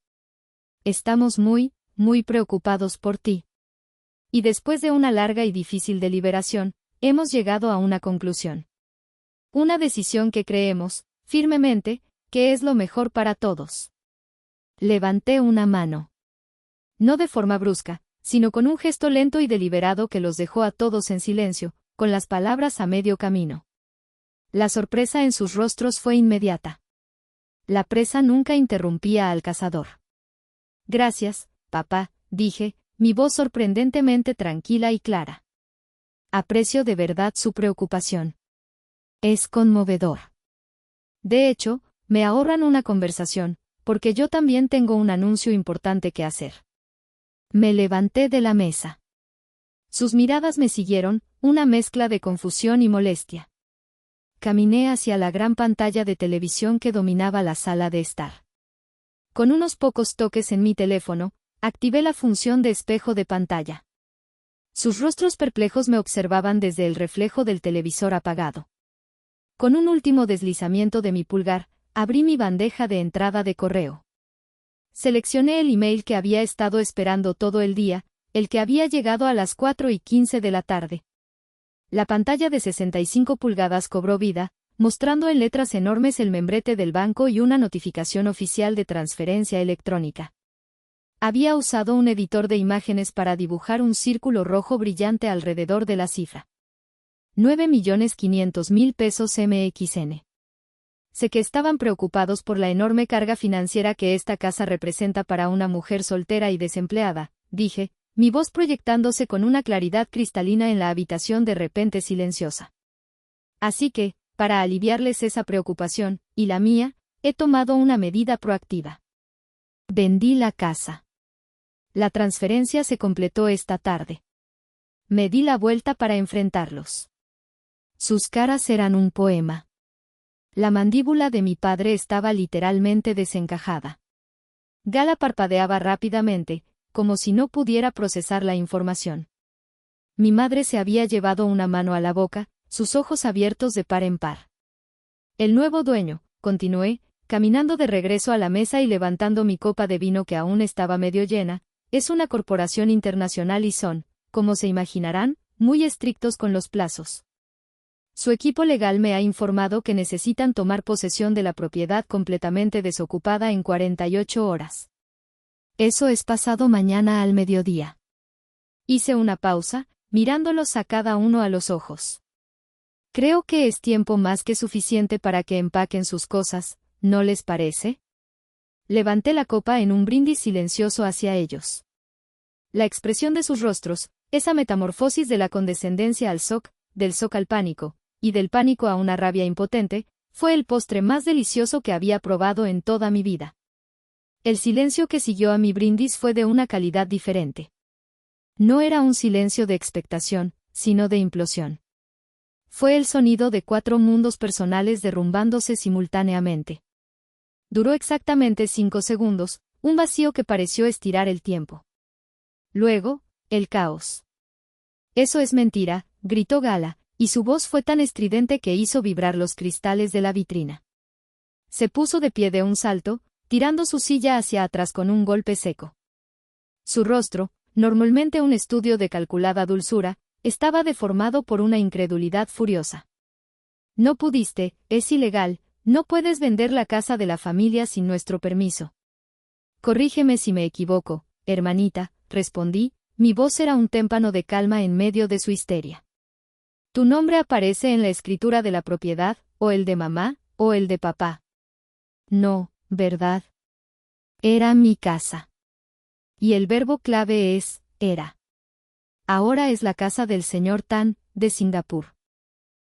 S1: Estamos muy preocupados por ti. Y después de una larga y difícil deliberación, hemos llegado a una conclusión. Una decisión que creemos, firmemente, que es lo mejor para todos. Levanté una mano. No de forma brusca, sino con un gesto lento y deliberado que los dejó a todos en silencio, con las palabras a medio camino. La sorpresa en sus rostros fue inmediata. La presa nunca interrumpía al cazador. Gracias, papá, dije, mi voz sorprendentemente tranquila y clara. Aprecio de verdad su preocupación. Es conmovedor. De hecho, me ahorran una conversación, porque yo también tengo un anuncio importante que hacer. Me levanté de la mesa. Sus miradas me siguieron, una mezcla de confusión y molestia. Caminé hacia la gran pantalla de televisión que dominaba la sala de estar. Con unos pocos toques en mi teléfono, activé la función de espejo de pantalla. Sus rostros perplejos me observaban desde el reflejo del televisor apagado. Con un último deslizamiento de mi pulgar, abrí mi bandeja de entrada de correo. Seleccioné el email que había estado esperando todo el día, el que había llegado a las 4:15 de la tarde. La pantalla de 65 pulgadas cobró vida, mostrando en letras enormes el membrete del banco y una notificación oficial de transferencia electrónica. Había usado un editor de imágenes para dibujar un círculo rojo brillante alrededor de la cifra. 9.500.000 pesos MXN. Sé que estaban preocupados por la enorme carga financiera que esta casa representa para una mujer soltera y desempleada, dije, mi voz proyectándose con una claridad cristalina en la habitación de repente silenciosa. Así que, para aliviarles esa preocupación, y la mía, he tomado una medida proactiva. Vendí la casa. La transferencia se completó esta tarde. Me di la vuelta para enfrentarlos. Sus caras eran un poema. La mandíbula de mi padre estaba literalmente desencajada. Gala parpadeaba rápidamente, como si no pudiera procesar la información. Mi madre se había llevado una mano a la boca, sus ojos abiertos de par en par. El nuevo dueño, continué, caminando de regreso a la mesa y levantando mi copa de vino que aún estaba medio llena, es una corporación internacional y son, como se imaginarán, muy estrictos con los plazos. Su equipo legal me ha informado que necesitan tomar posesión de la propiedad completamente desocupada en 48 horas. Eso es pasado mañana al mediodía. Hice una pausa, mirándolos a cada uno a los ojos. Creo que es tiempo más que suficiente para que empaquen sus cosas, ¿no les parece? Levanté la copa en un brindis silencioso hacia ellos. La expresión de sus rostros, esa metamorfosis de la condescendencia al shock, del shock al pánico, y del pánico a una rabia impotente, fue el postre más delicioso que había probado en toda mi vida. El silencio que siguió a mi brindis fue de una calidad diferente. No era un silencio de expectación, sino de implosión. Fue el sonido de 4 mundos personales derrumbándose simultáneamente. Duró exactamente 5 segundos, un vacío que pareció estirar el tiempo. Luego, el caos. Eso es mentira, gritó Gala, y su voz fue tan estridente que hizo vibrar los cristales de la vitrina. Se puso de pie de un salto, tirando su silla hacia atrás con un golpe seco. Su rostro, normalmente un estudio de calculada dulzura, estaba deformado por una incredulidad furiosa. No pudiste, es ilegal, no puedes vender la casa de la familia sin nuestro permiso. Corrígeme si me equivoco, hermanita, respondí, mi voz era un témpano de calma en medio de su histeria. Tu nombre aparece en la escritura de la propiedad, o el de mamá, o el de papá. No, ¿verdad? Era mi casa. Y el verbo clave es, era. Ahora es la casa del señor Tan, de Singapur.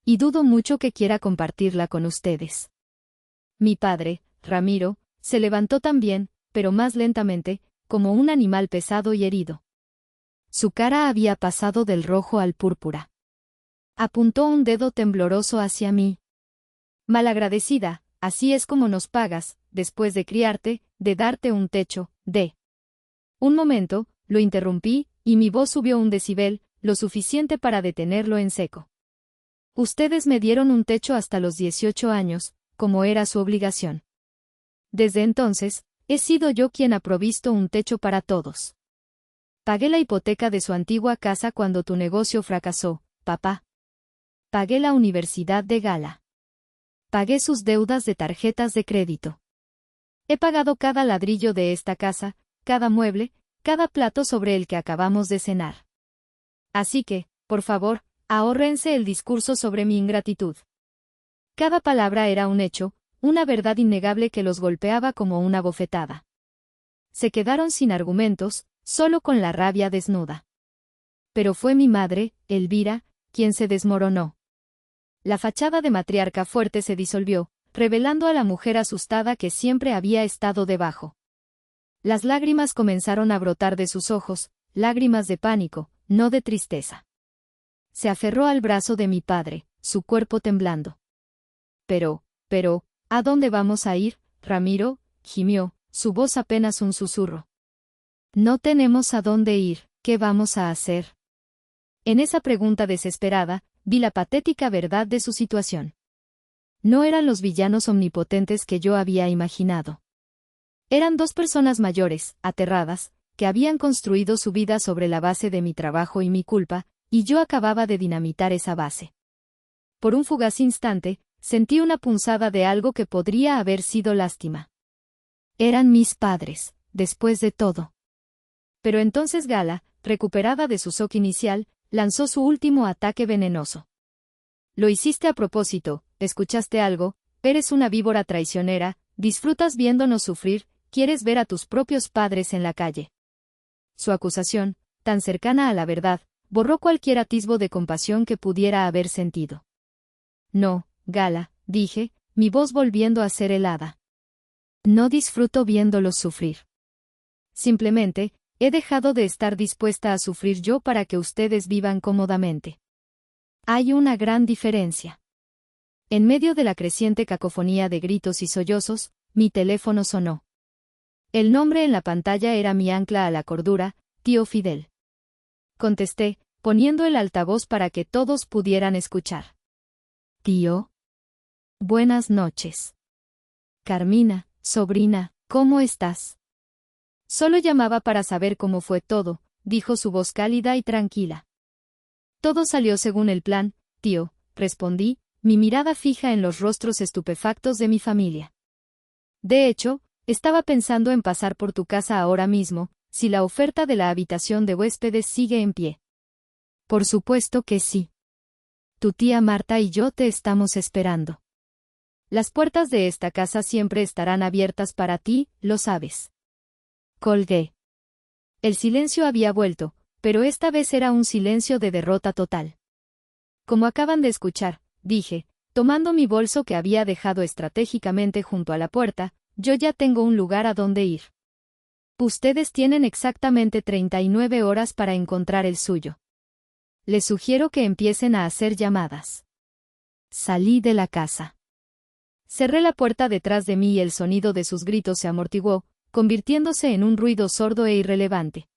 S1: Y dudo mucho que quiera compartirla con ustedes. Mi padre, Ramiro, se levantó también, pero más lentamente, como un animal pesado y herido. Su cara había pasado del rojo al púrpura. Apuntó un dedo tembloroso hacia mí. Malagradecida, así es como nos pagas, después de criarte, de darte un techo, de... Un momento, lo interrumpí, y mi voz subió un decibel, lo suficiente para detenerlo en seco. Ustedes me dieron un techo hasta los 18 años, como era su obligación. Desde entonces, he sido yo quien ha provisto un techo para todos. Pagué la hipoteca de su antigua casa cuando tu negocio fracasó, papá. Pagué la universidad de Gala. Pagué sus deudas de tarjetas de crédito. He pagado cada ladrillo de esta casa, cada mueble, cada plato sobre el que acabamos de cenar. Así que, por favor, ahórrense el discurso sobre mi ingratitud. Cada palabra era un hecho, una verdad innegable que los golpeaba como una bofetada. Se quedaron sin argumentos, solo con la rabia desnuda. Pero fue mi madre, Elvira, quien se desmoronó. La fachada de matriarca fuerte se disolvió, revelando a la mujer asustada que siempre había estado debajo. Las lágrimas comenzaron a brotar de sus ojos, lágrimas de pánico, no de tristeza. Se aferró al brazo de mi padre, su cuerpo temblando. Pero, ¿a dónde vamos a ir, Ramiro?, gimió, su voz apenas un susurro. No tenemos a dónde ir, ¿qué vamos a hacer? En esa pregunta desesperada, vi la patética verdad de su situación. No eran los villanos omnipotentes que yo había imaginado. Eran dos personas mayores, aterradas, que habían construido su vida sobre la base de mi trabajo y mi culpa, y yo acababa de dinamitar esa base. Por un fugaz instante, sentí una punzada de algo que podría haber sido lástima. Eran mis padres, después de todo. Pero entonces Gala, recuperada de su shock inicial, lanzó su último ataque venenoso. Lo hiciste a propósito, escuchaste algo, eres una víbora traicionera, disfrutas viéndonos sufrir, quieres ver a tus propios padres en la calle. Su acusación, tan cercana a la verdad, borró cualquier atisbo de compasión que pudiera haber sentido. No, Gala, dije, mi voz volviendo a ser helada. No disfruto viéndolos sufrir. Simplemente, he dejado de estar dispuesta a sufrir yo para que ustedes vivan cómodamente. Hay una gran diferencia. En medio de la creciente cacofonía de gritos y sollozos, mi teléfono sonó. El nombre en la pantalla era mi ancla a la cordura, tío Fidel. Contesté, poniendo el altavoz para que todos pudieran escuchar. Tío. Buenas noches. Carmina, sobrina, ¿cómo estás? Solo llamaba para saber cómo fue todo, dijo su voz cálida y tranquila. Todo salió según el plan, tío, respondí, mi mirada fija en los rostros estupefactos de mi familia. De hecho, estaba pensando en pasar por tu casa ahora mismo, si la oferta de la habitación de huéspedes sigue en pie. Por supuesto que sí. Tu tía Marta y yo te estamos esperando. Las puertas de esta casa siempre estarán abiertas para ti, lo sabes. Colgué. El silencio había vuelto, pero esta vez era un silencio de derrota total. Como acaban de escuchar, dije, tomando mi bolso que había dejado estratégicamente junto a la puerta, yo ya tengo un lugar a donde ir. Ustedes tienen exactamente 39 horas para encontrar el suyo. Les sugiero que empiecen a hacer llamadas. Salí de la casa. Cerré la puerta detrás de mí y el sonido de sus gritos se amortiguó, convirtiéndose en un ruido sordo e irrelevante.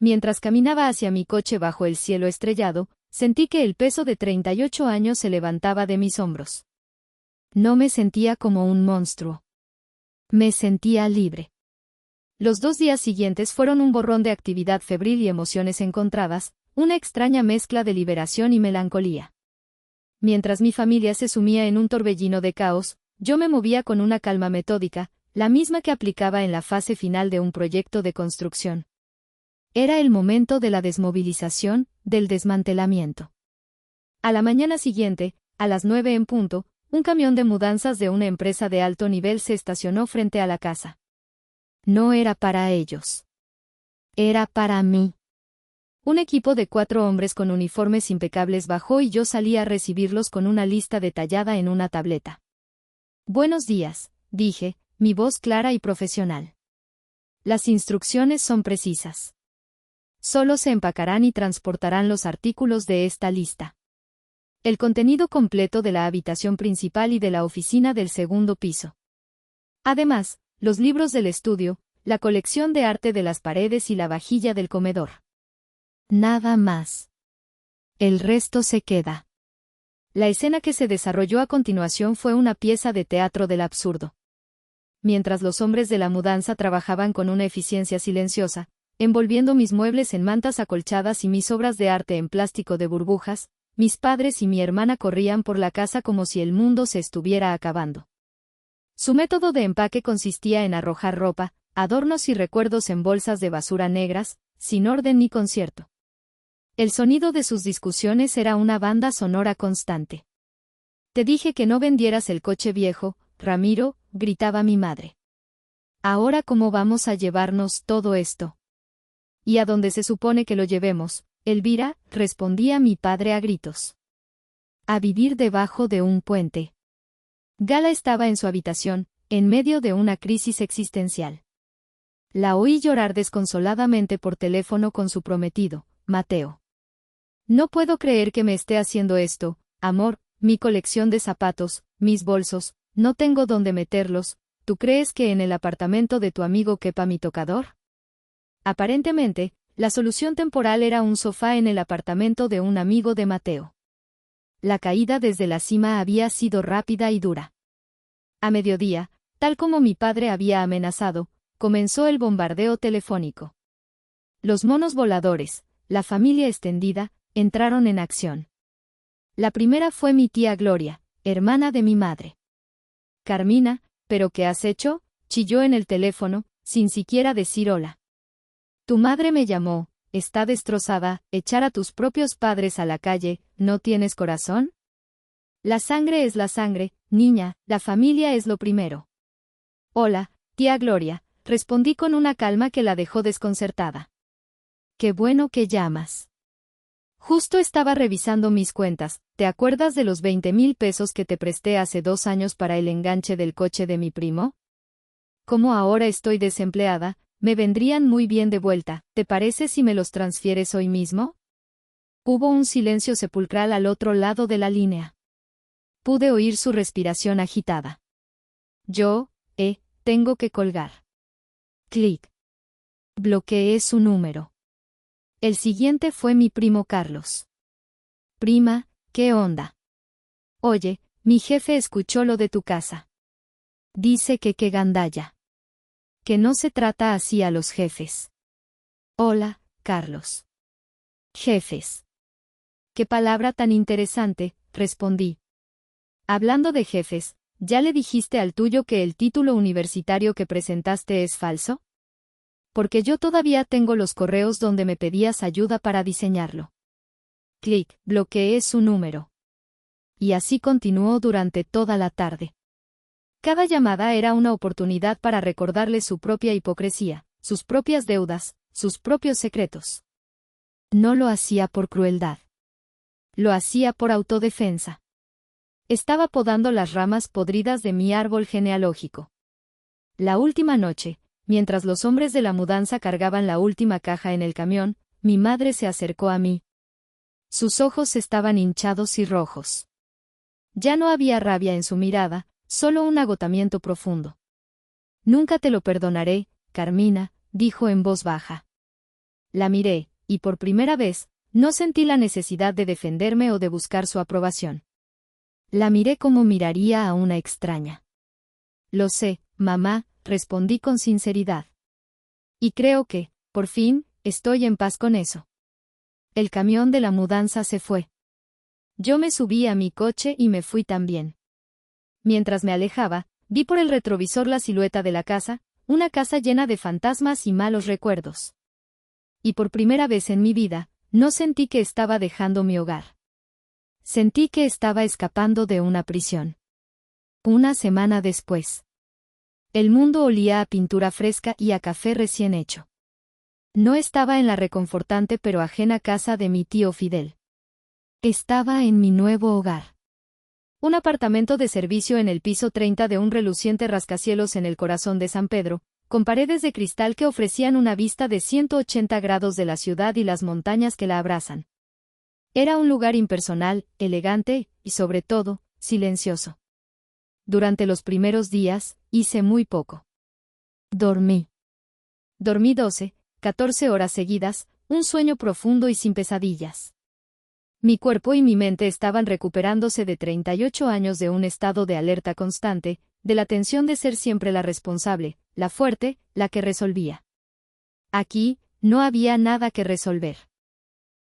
S1: Mientras caminaba hacia mi coche bajo el cielo estrellado, sentí que el peso de 38 años se levantaba de mis hombros. No me sentía como un monstruo. Me sentía libre. Los 2 días siguientes fueron un borrón de actividad febril y emociones encontradas, una extraña mezcla de liberación y melancolía. Mientras mi familia se sumía en un torbellino de caos, yo me movía con una calma metódica, la misma que aplicaba en la fase final de un proyecto de construcción. Era el momento de la desmovilización, del desmantelamiento. A la mañana siguiente, a las 9 en punto, un camión de mudanzas de una empresa de alto nivel se estacionó frente a la casa. No era para ellos. Era para mí. Un equipo de 4 hombres con uniformes impecables bajó y yo salí a recibirlos con una lista detallada en una tableta. Buenos días, dije, mi voz clara y profesional. Las instrucciones son precisas. Solo se empacarán y transportarán los artículos de esta lista. El contenido completo de la habitación principal y de la oficina del segundo piso. Además, los libros del estudio, la colección de arte de las paredes y la vajilla del comedor. Nada más. El resto se queda. La escena que se desarrolló a continuación fue una pieza de teatro del absurdo. Mientras los hombres de la mudanza trabajaban con una eficiencia silenciosa, envolviendo mis muebles en mantas acolchadas y mis obras de arte en plástico de burbujas, mis padres y mi hermana corrían por la casa como si el mundo se estuviera acabando. Su método de empaque consistía en arrojar ropa, adornos y recuerdos en bolsas de basura negras, sin orden ni concierto. El sonido de sus discusiones era una banda sonora constante. Te dije que no vendieras el coche viejo, Ramiro, gritaba mi madre. Ahora, ¿cómo vamos a llevarnos todo esto? ¿Y a dónde se supone que lo llevemos, Elvira?, respondía mi padre a gritos. A vivir debajo de un puente. Gala estaba en su habitación, en medio de una crisis existencial. La oí llorar desconsoladamente por teléfono con su prometido, Mateo. No puedo creer que me esté haciendo esto, amor, mi colección de zapatos, mis bolsos, no tengo dónde meterlos, ¿tú crees que en el apartamento de tu amigo quepa mi tocador? Aparentemente, la solución temporal era un sofá en el apartamento de un amigo de Mateo. La caída desde la cima había sido rápida y dura. A mediodía, tal como mi padre había amenazado, comenzó el bombardeo telefónico. Los monos voladores, la familia extendida, entraron en acción. La primera fue mi tía Gloria, hermana de mi madre. Carmina, ¿pero qué has hecho?, chilló en el teléfono, sin siquiera decir hola. Tu madre me llamó, está destrozada, echar a tus propios padres a la calle, ¿no tienes corazón? La sangre es la sangre, niña, la familia es lo primero. Hola, tía Gloria, respondí con una calma que la dejó desconcertada. Qué bueno que llamas. Justo estaba revisando mis cuentas, ¿te acuerdas de los 20,000 pesos que te presté hace 2 años para el enganche del coche de mi primo? Como ahora estoy desempleada, me vendrían muy bien de vuelta, ¿te parece si me los transfieres hoy mismo? Hubo un silencio sepulcral al otro lado de la línea. Pude oír su respiración agitada. Tengo que colgar. Clic. Bloqueé su número. El siguiente fue mi primo Carlos. Prima, ¿qué onda? Oye, mi jefe escuchó lo de tu casa. Dice que qué gandalla. Que no se trata así a los jefes. Hola, Carlos. Jefes. Qué palabra tan interesante, respondí. Hablando de jefes, ¿ya le dijiste al tuyo que el título universitario que presentaste es falso? Porque yo todavía tengo los correos donde me pedías ayuda para diseñarlo. Clic, bloqueé su número. Y así continuó durante toda la tarde. Cada llamada era una oportunidad para recordarle su propia hipocresía, sus propias deudas, sus propios secretos. No lo hacía por crueldad. Lo hacía por autodefensa. Estaba podando las ramas podridas de mi árbol genealógico. La última noche, mientras los hombres de la mudanza cargaban la última caja en el camión, mi madre se acercó a mí. Sus ojos estaban hinchados y rojos. Ya no había rabia en su mirada, solo un agotamiento profundo. Nunca te lo perdonaré, Carmina, dijo en voz baja. La miré, y por primera vez, no sentí la necesidad de defenderme o de buscar su aprobación. La miré como miraría a una extraña. Lo sé, mamá, respondí con sinceridad. Y creo que, por fin, estoy en paz con eso. El camión de la mudanza se fue. Yo me subí a mi coche y me fui también. Mientras me alejaba, vi por el retrovisor la silueta de la casa, una casa llena de fantasmas y malos recuerdos. Y por primera vez en mi vida, no sentí que estaba dejando mi hogar. Sentí que estaba escapando de una prisión. Una semana después. El mundo olía a pintura fresca y a café recién hecho. No estaba en la reconfortante pero ajena casa de mi tío Fidel. Estaba en mi nuevo hogar. Un apartamento de servicio en el piso 30 de un reluciente rascacielos en el corazón de San Pedro, con paredes de cristal que ofrecían una vista de 180 grados de la ciudad y las montañas que la abrazan. Era un lugar impersonal, elegante, y sobre todo, silencioso. Durante los primeros días, hice muy poco. Dormí. Dormí 12, 14 horas seguidas, un sueño profundo y sin pesadillas. Mi cuerpo y mi mente estaban recuperándose de 38 años de un estado de alerta constante, de la tensión de ser siempre la responsable, la fuerte, la que resolvía. Aquí, no había nada que resolver.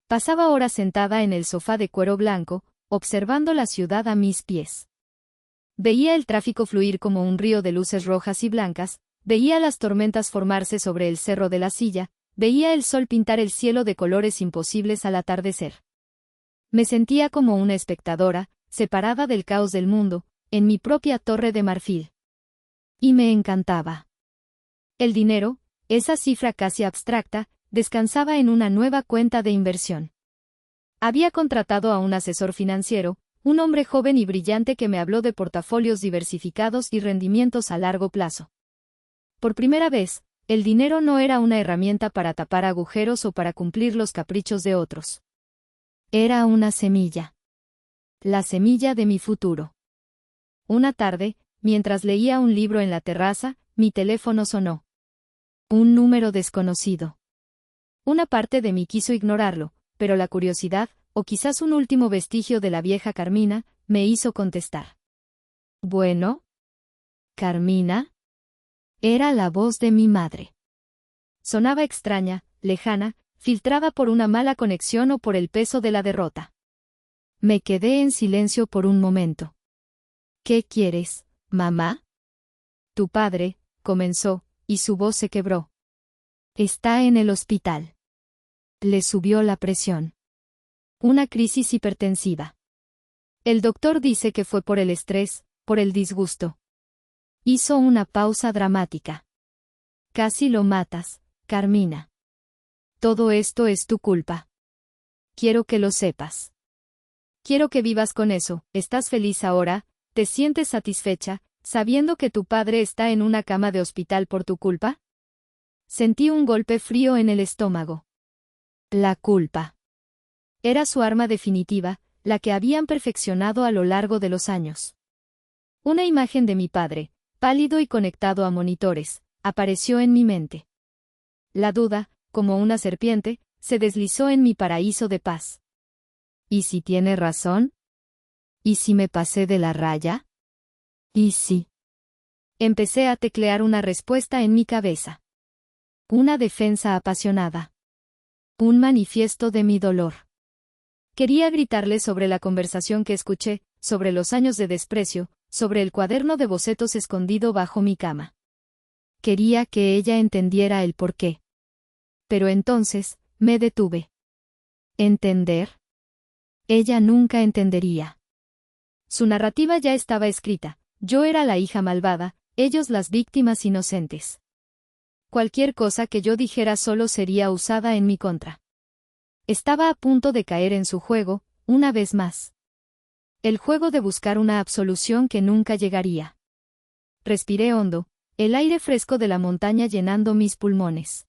S1: Pasaba horas sentada en el sofá de cuero blanco, observando la ciudad a mis pies. Veía el tráfico fluir como un río de luces rojas y blancas, veía las tormentas formarse sobre el cerro de la Silla, veía el sol pintar el cielo de colores imposibles al atardecer. Me sentía como una espectadora, separada del caos del mundo, en mi propia torre de marfil. Y me encantaba. El dinero, esa cifra casi abstracta, descansaba en una nueva cuenta de inversión. Había contratado a un asesor financiero, un hombre joven y brillante que me habló de portafolios diversificados y rendimientos a largo plazo. Por primera vez, el dinero no era una herramienta para tapar agujeros o para cumplir los caprichos de otros. Era una semilla. La semilla de mi futuro. Una tarde, mientras leía un libro en la terraza, mi teléfono sonó. Un número desconocido. Una parte de mí quiso ignorarlo, pero la curiosidad, o quizás un último vestigio de la vieja Carmina, me hizo contestar. Bueno. ¿Carmina? Era la voz de mi madre. Sonaba extraña, lejana, filtrada por una mala conexión o por el peso de la derrota. Me quedé en silencio por un momento. ¿Qué quieres, mamá? Tu padre, comenzó, y su voz se quebró. Está en el hospital. Le subió la presión. Una crisis hipertensiva. El doctor dice que fue por el estrés, por el disgusto. Hizo una pausa dramática. Casi lo matas, Carmina. Todo esto es tu culpa. Quiero que lo sepas. Quiero que vivas con eso. ¿Estás feliz ahora? ¿Te sientes satisfecha, sabiendo que tu padre está en una cama de hospital por tu culpa? Sentí un golpe frío en el estómago. La culpa. Era su arma definitiva, la que habían perfeccionado a lo largo de los años. Una imagen de mi padre, pálido y conectado a monitores, apareció en mi mente. La duda, como una serpiente, se deslizó en mi paraíso de paz. ¿Y si tiene razón? ¿Y si me pasé de la raya? ¿Y si? Empecé a teclear una respuesta en mi cabeza. Una defensa apasionada. Un manifiesto de mi dolor. Quería gritarle sobre la conversación que escuché, sobre los años de desprecio, sobre el cuaderno de bocetos escondido bajo mi cama. Quería que ella entendiera el porqué. Pero entonces, me detuve. ¿Entender? Ella nunca entendería. Su narrativa ya estaba escrita. Yo era la hija malvada, ellos las víctimas inocentes. Cualquier cosa que yo dijera solo sería usada en mi contra. Estaba a punto de caer en su juego, una vez más. El juego de buscar una absolución que nunca llegaría. Respiré hondo, el aire fresco de la montaña llenando mis pulmones.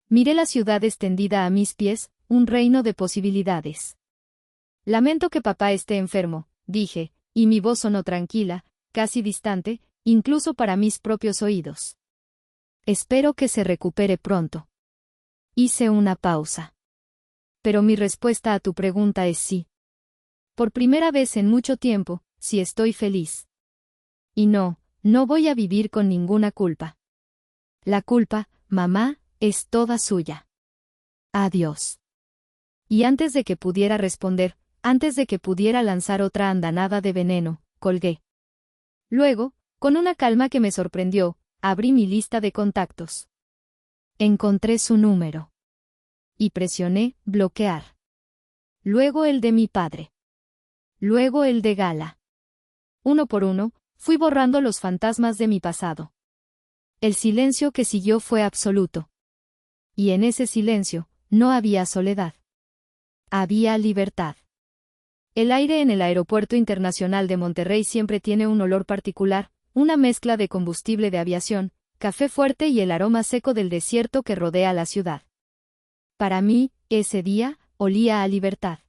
S1: Miré la ciudad extendida a mis pies, un reino de posibilidades. Lamento que papá esté enfermo, dije, y mi voz sonó tranquila, casi distante, incluso para mis propios oídos. Espero que se recupere pronto. Hice una pausa. Pero mi respuesta a tu pregunta es sí. Por primera vez en mucho tiempo, sí estoy feliz. Y no voy a vivir con ninguna culpa. La culpa, mamá, es toda suya. Adiós. Y antes de que pudiera responder, antes de que pudiera lanzar otra andanada de veneno, colgué. Luego, con una calma que me sorprendió, abrí mi lista de contactos. Encontré su número. Y presioné bloquear. Luego el de mi padre. Luego el de Gala. Uno por uno, fui borrando los fantasmas de mi pasado. El silencio que siguió fue absoluto. Y en ese silencio, no había soledad. Había libertad. El aire en el Aeropuerto Internacional de Monterrey siempre tiene un olor particular, una mezcla de combustible de aviación, café fuerte y el aroma seco del desierto que rodea la ciudad. Para mí, ese día, olía a libertad.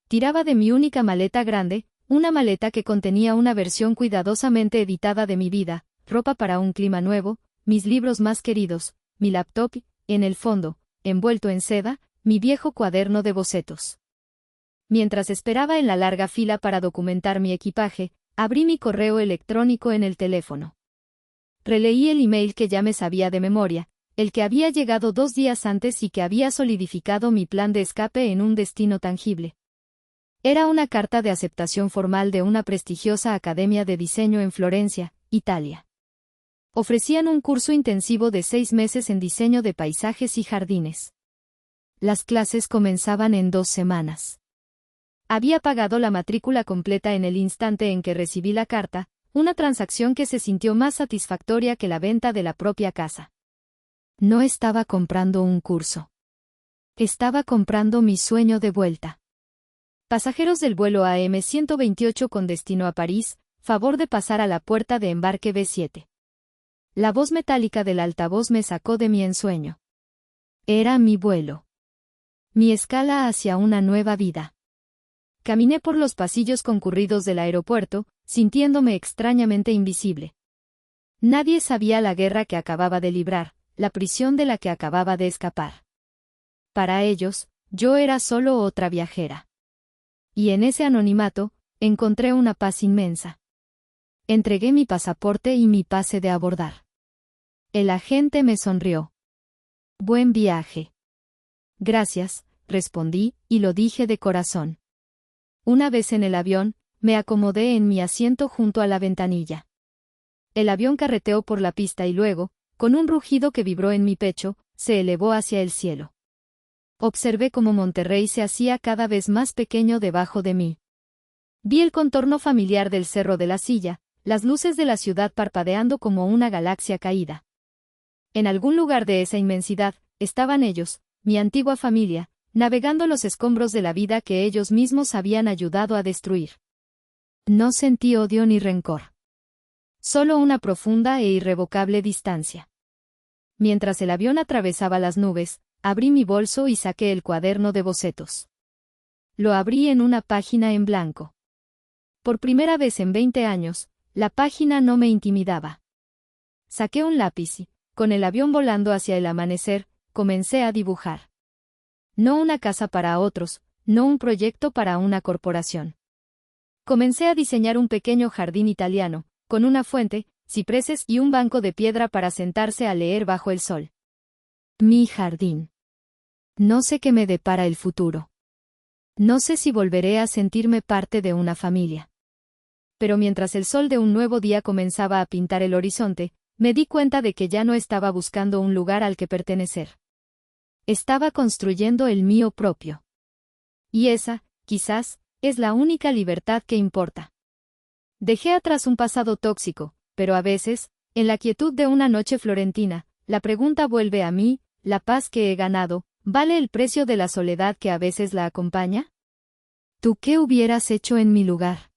S1: Tiraba de mi única maleta grande, una maleta que contenía una versión cuidadosamente editada de mi vida, ropa para un clima nuevo, mis libros más queridos, mi laptop y, en el fondo, envuelto en seda, mi viejo cuaderno de bocetos. Mientras esperaba en la larga fila para documentar mi equipaje, abrí mi correo electrónico en el teléfono. Releí el email que ya me sabía de memoria, el que había llegado 2 días antes y que había solidificado mi plan de escape en un destino tangible. Era una carta de aceptación formal de una prestigiosa academia de diseño en Florencia, Italia. Ofrecían un curso intensivo de 6 meses en diseño de paisajes y jardines. Las clases comenzaban en 2 semanas. Había pagado la matrícula completa en el instante en que recibí la carta, una transacción que se sintió más satisfactoria que la venta de la propia casa. No estaba comprando un curso. Estaba comprando mi sueño de vuelta. Pasajeros del vuelo AM-128 con destino a París, favor de pasar a la puerta de embarque B7. La voz metálica del altavoz me sacó de mi ensueño. Era mi vuelo. Mi escala hacia una nueva vida. Caminé por los pasillos concurridos del aeropuerto, sintiéndome extrañamente invisible. Nadie sabía la guerra que acababa de librar, la prisión de la que acababa de escapar. Para ellos, yo era solo otra viajera. Y en ese anonimato, encontré una paz inmensa. Entregué mi pasaporte y mi pase de abordar. El agente me sonrió. Buen viaje. Gracias, respondí, y lo dije de corazón. Una vez en el avión, me acomodé en mi asiento junto a la ventanilla. El avión carreteó por la pista y luego, con un rugido que vibró en mi pecho, se elevó hacia el cielo. Observé cómo Monterrey se hacía cada vez más pequeño debajo de mí. Vi el contorno familiar del Cerro de la Silla, las luces de la ciudad parpadeando como una galaxia caída. En algún lugar de esa inmensidad, estaban ellos, mi antigua familia, navegando los escombros de la vida que ellos mismos habían ayudado a destruir. No sentí odio ni rencor. Solo una profunda e irrevocable distancia. Mientras el avión atravesaba las nubes, abrí mi bolso y saqué el cuaderno de bocetos. Lo abrí en una página en blanco. Por primera vez en 20 años, la página no me intimidaba. Saqué un lápiz y, con el avión volando hacia el amanecer, comencé a dibujar. No una casa para otros, no un proyecto para una corporación. Comencé a diseñar un pequeño jardín italiano, con una fuente, cipreses y un banco de piedra para sentarse a leer bajo el sol. Mi jardín. No sé qué me depara el futuro. No sé si volveré a sentirme parte de una familia. Pero mientras el sol de un nuevo día comenzaba a pintar el horizonte, me di cuenta de que ya no estaba buscando un lugar al que pertenecer. Estaba construyendo el mío propio. Y esa, quizás, es la única libertad que importa. Dejé atrás un pasado tóxico, pero a veces, en la quietud de una noche florentina, la pregunta vuelve a mí, ¿la paz que he ganado, vale el precio de la soledad que a veces la acompaña? ¿Tú qué hubieras hecho en mi lugar?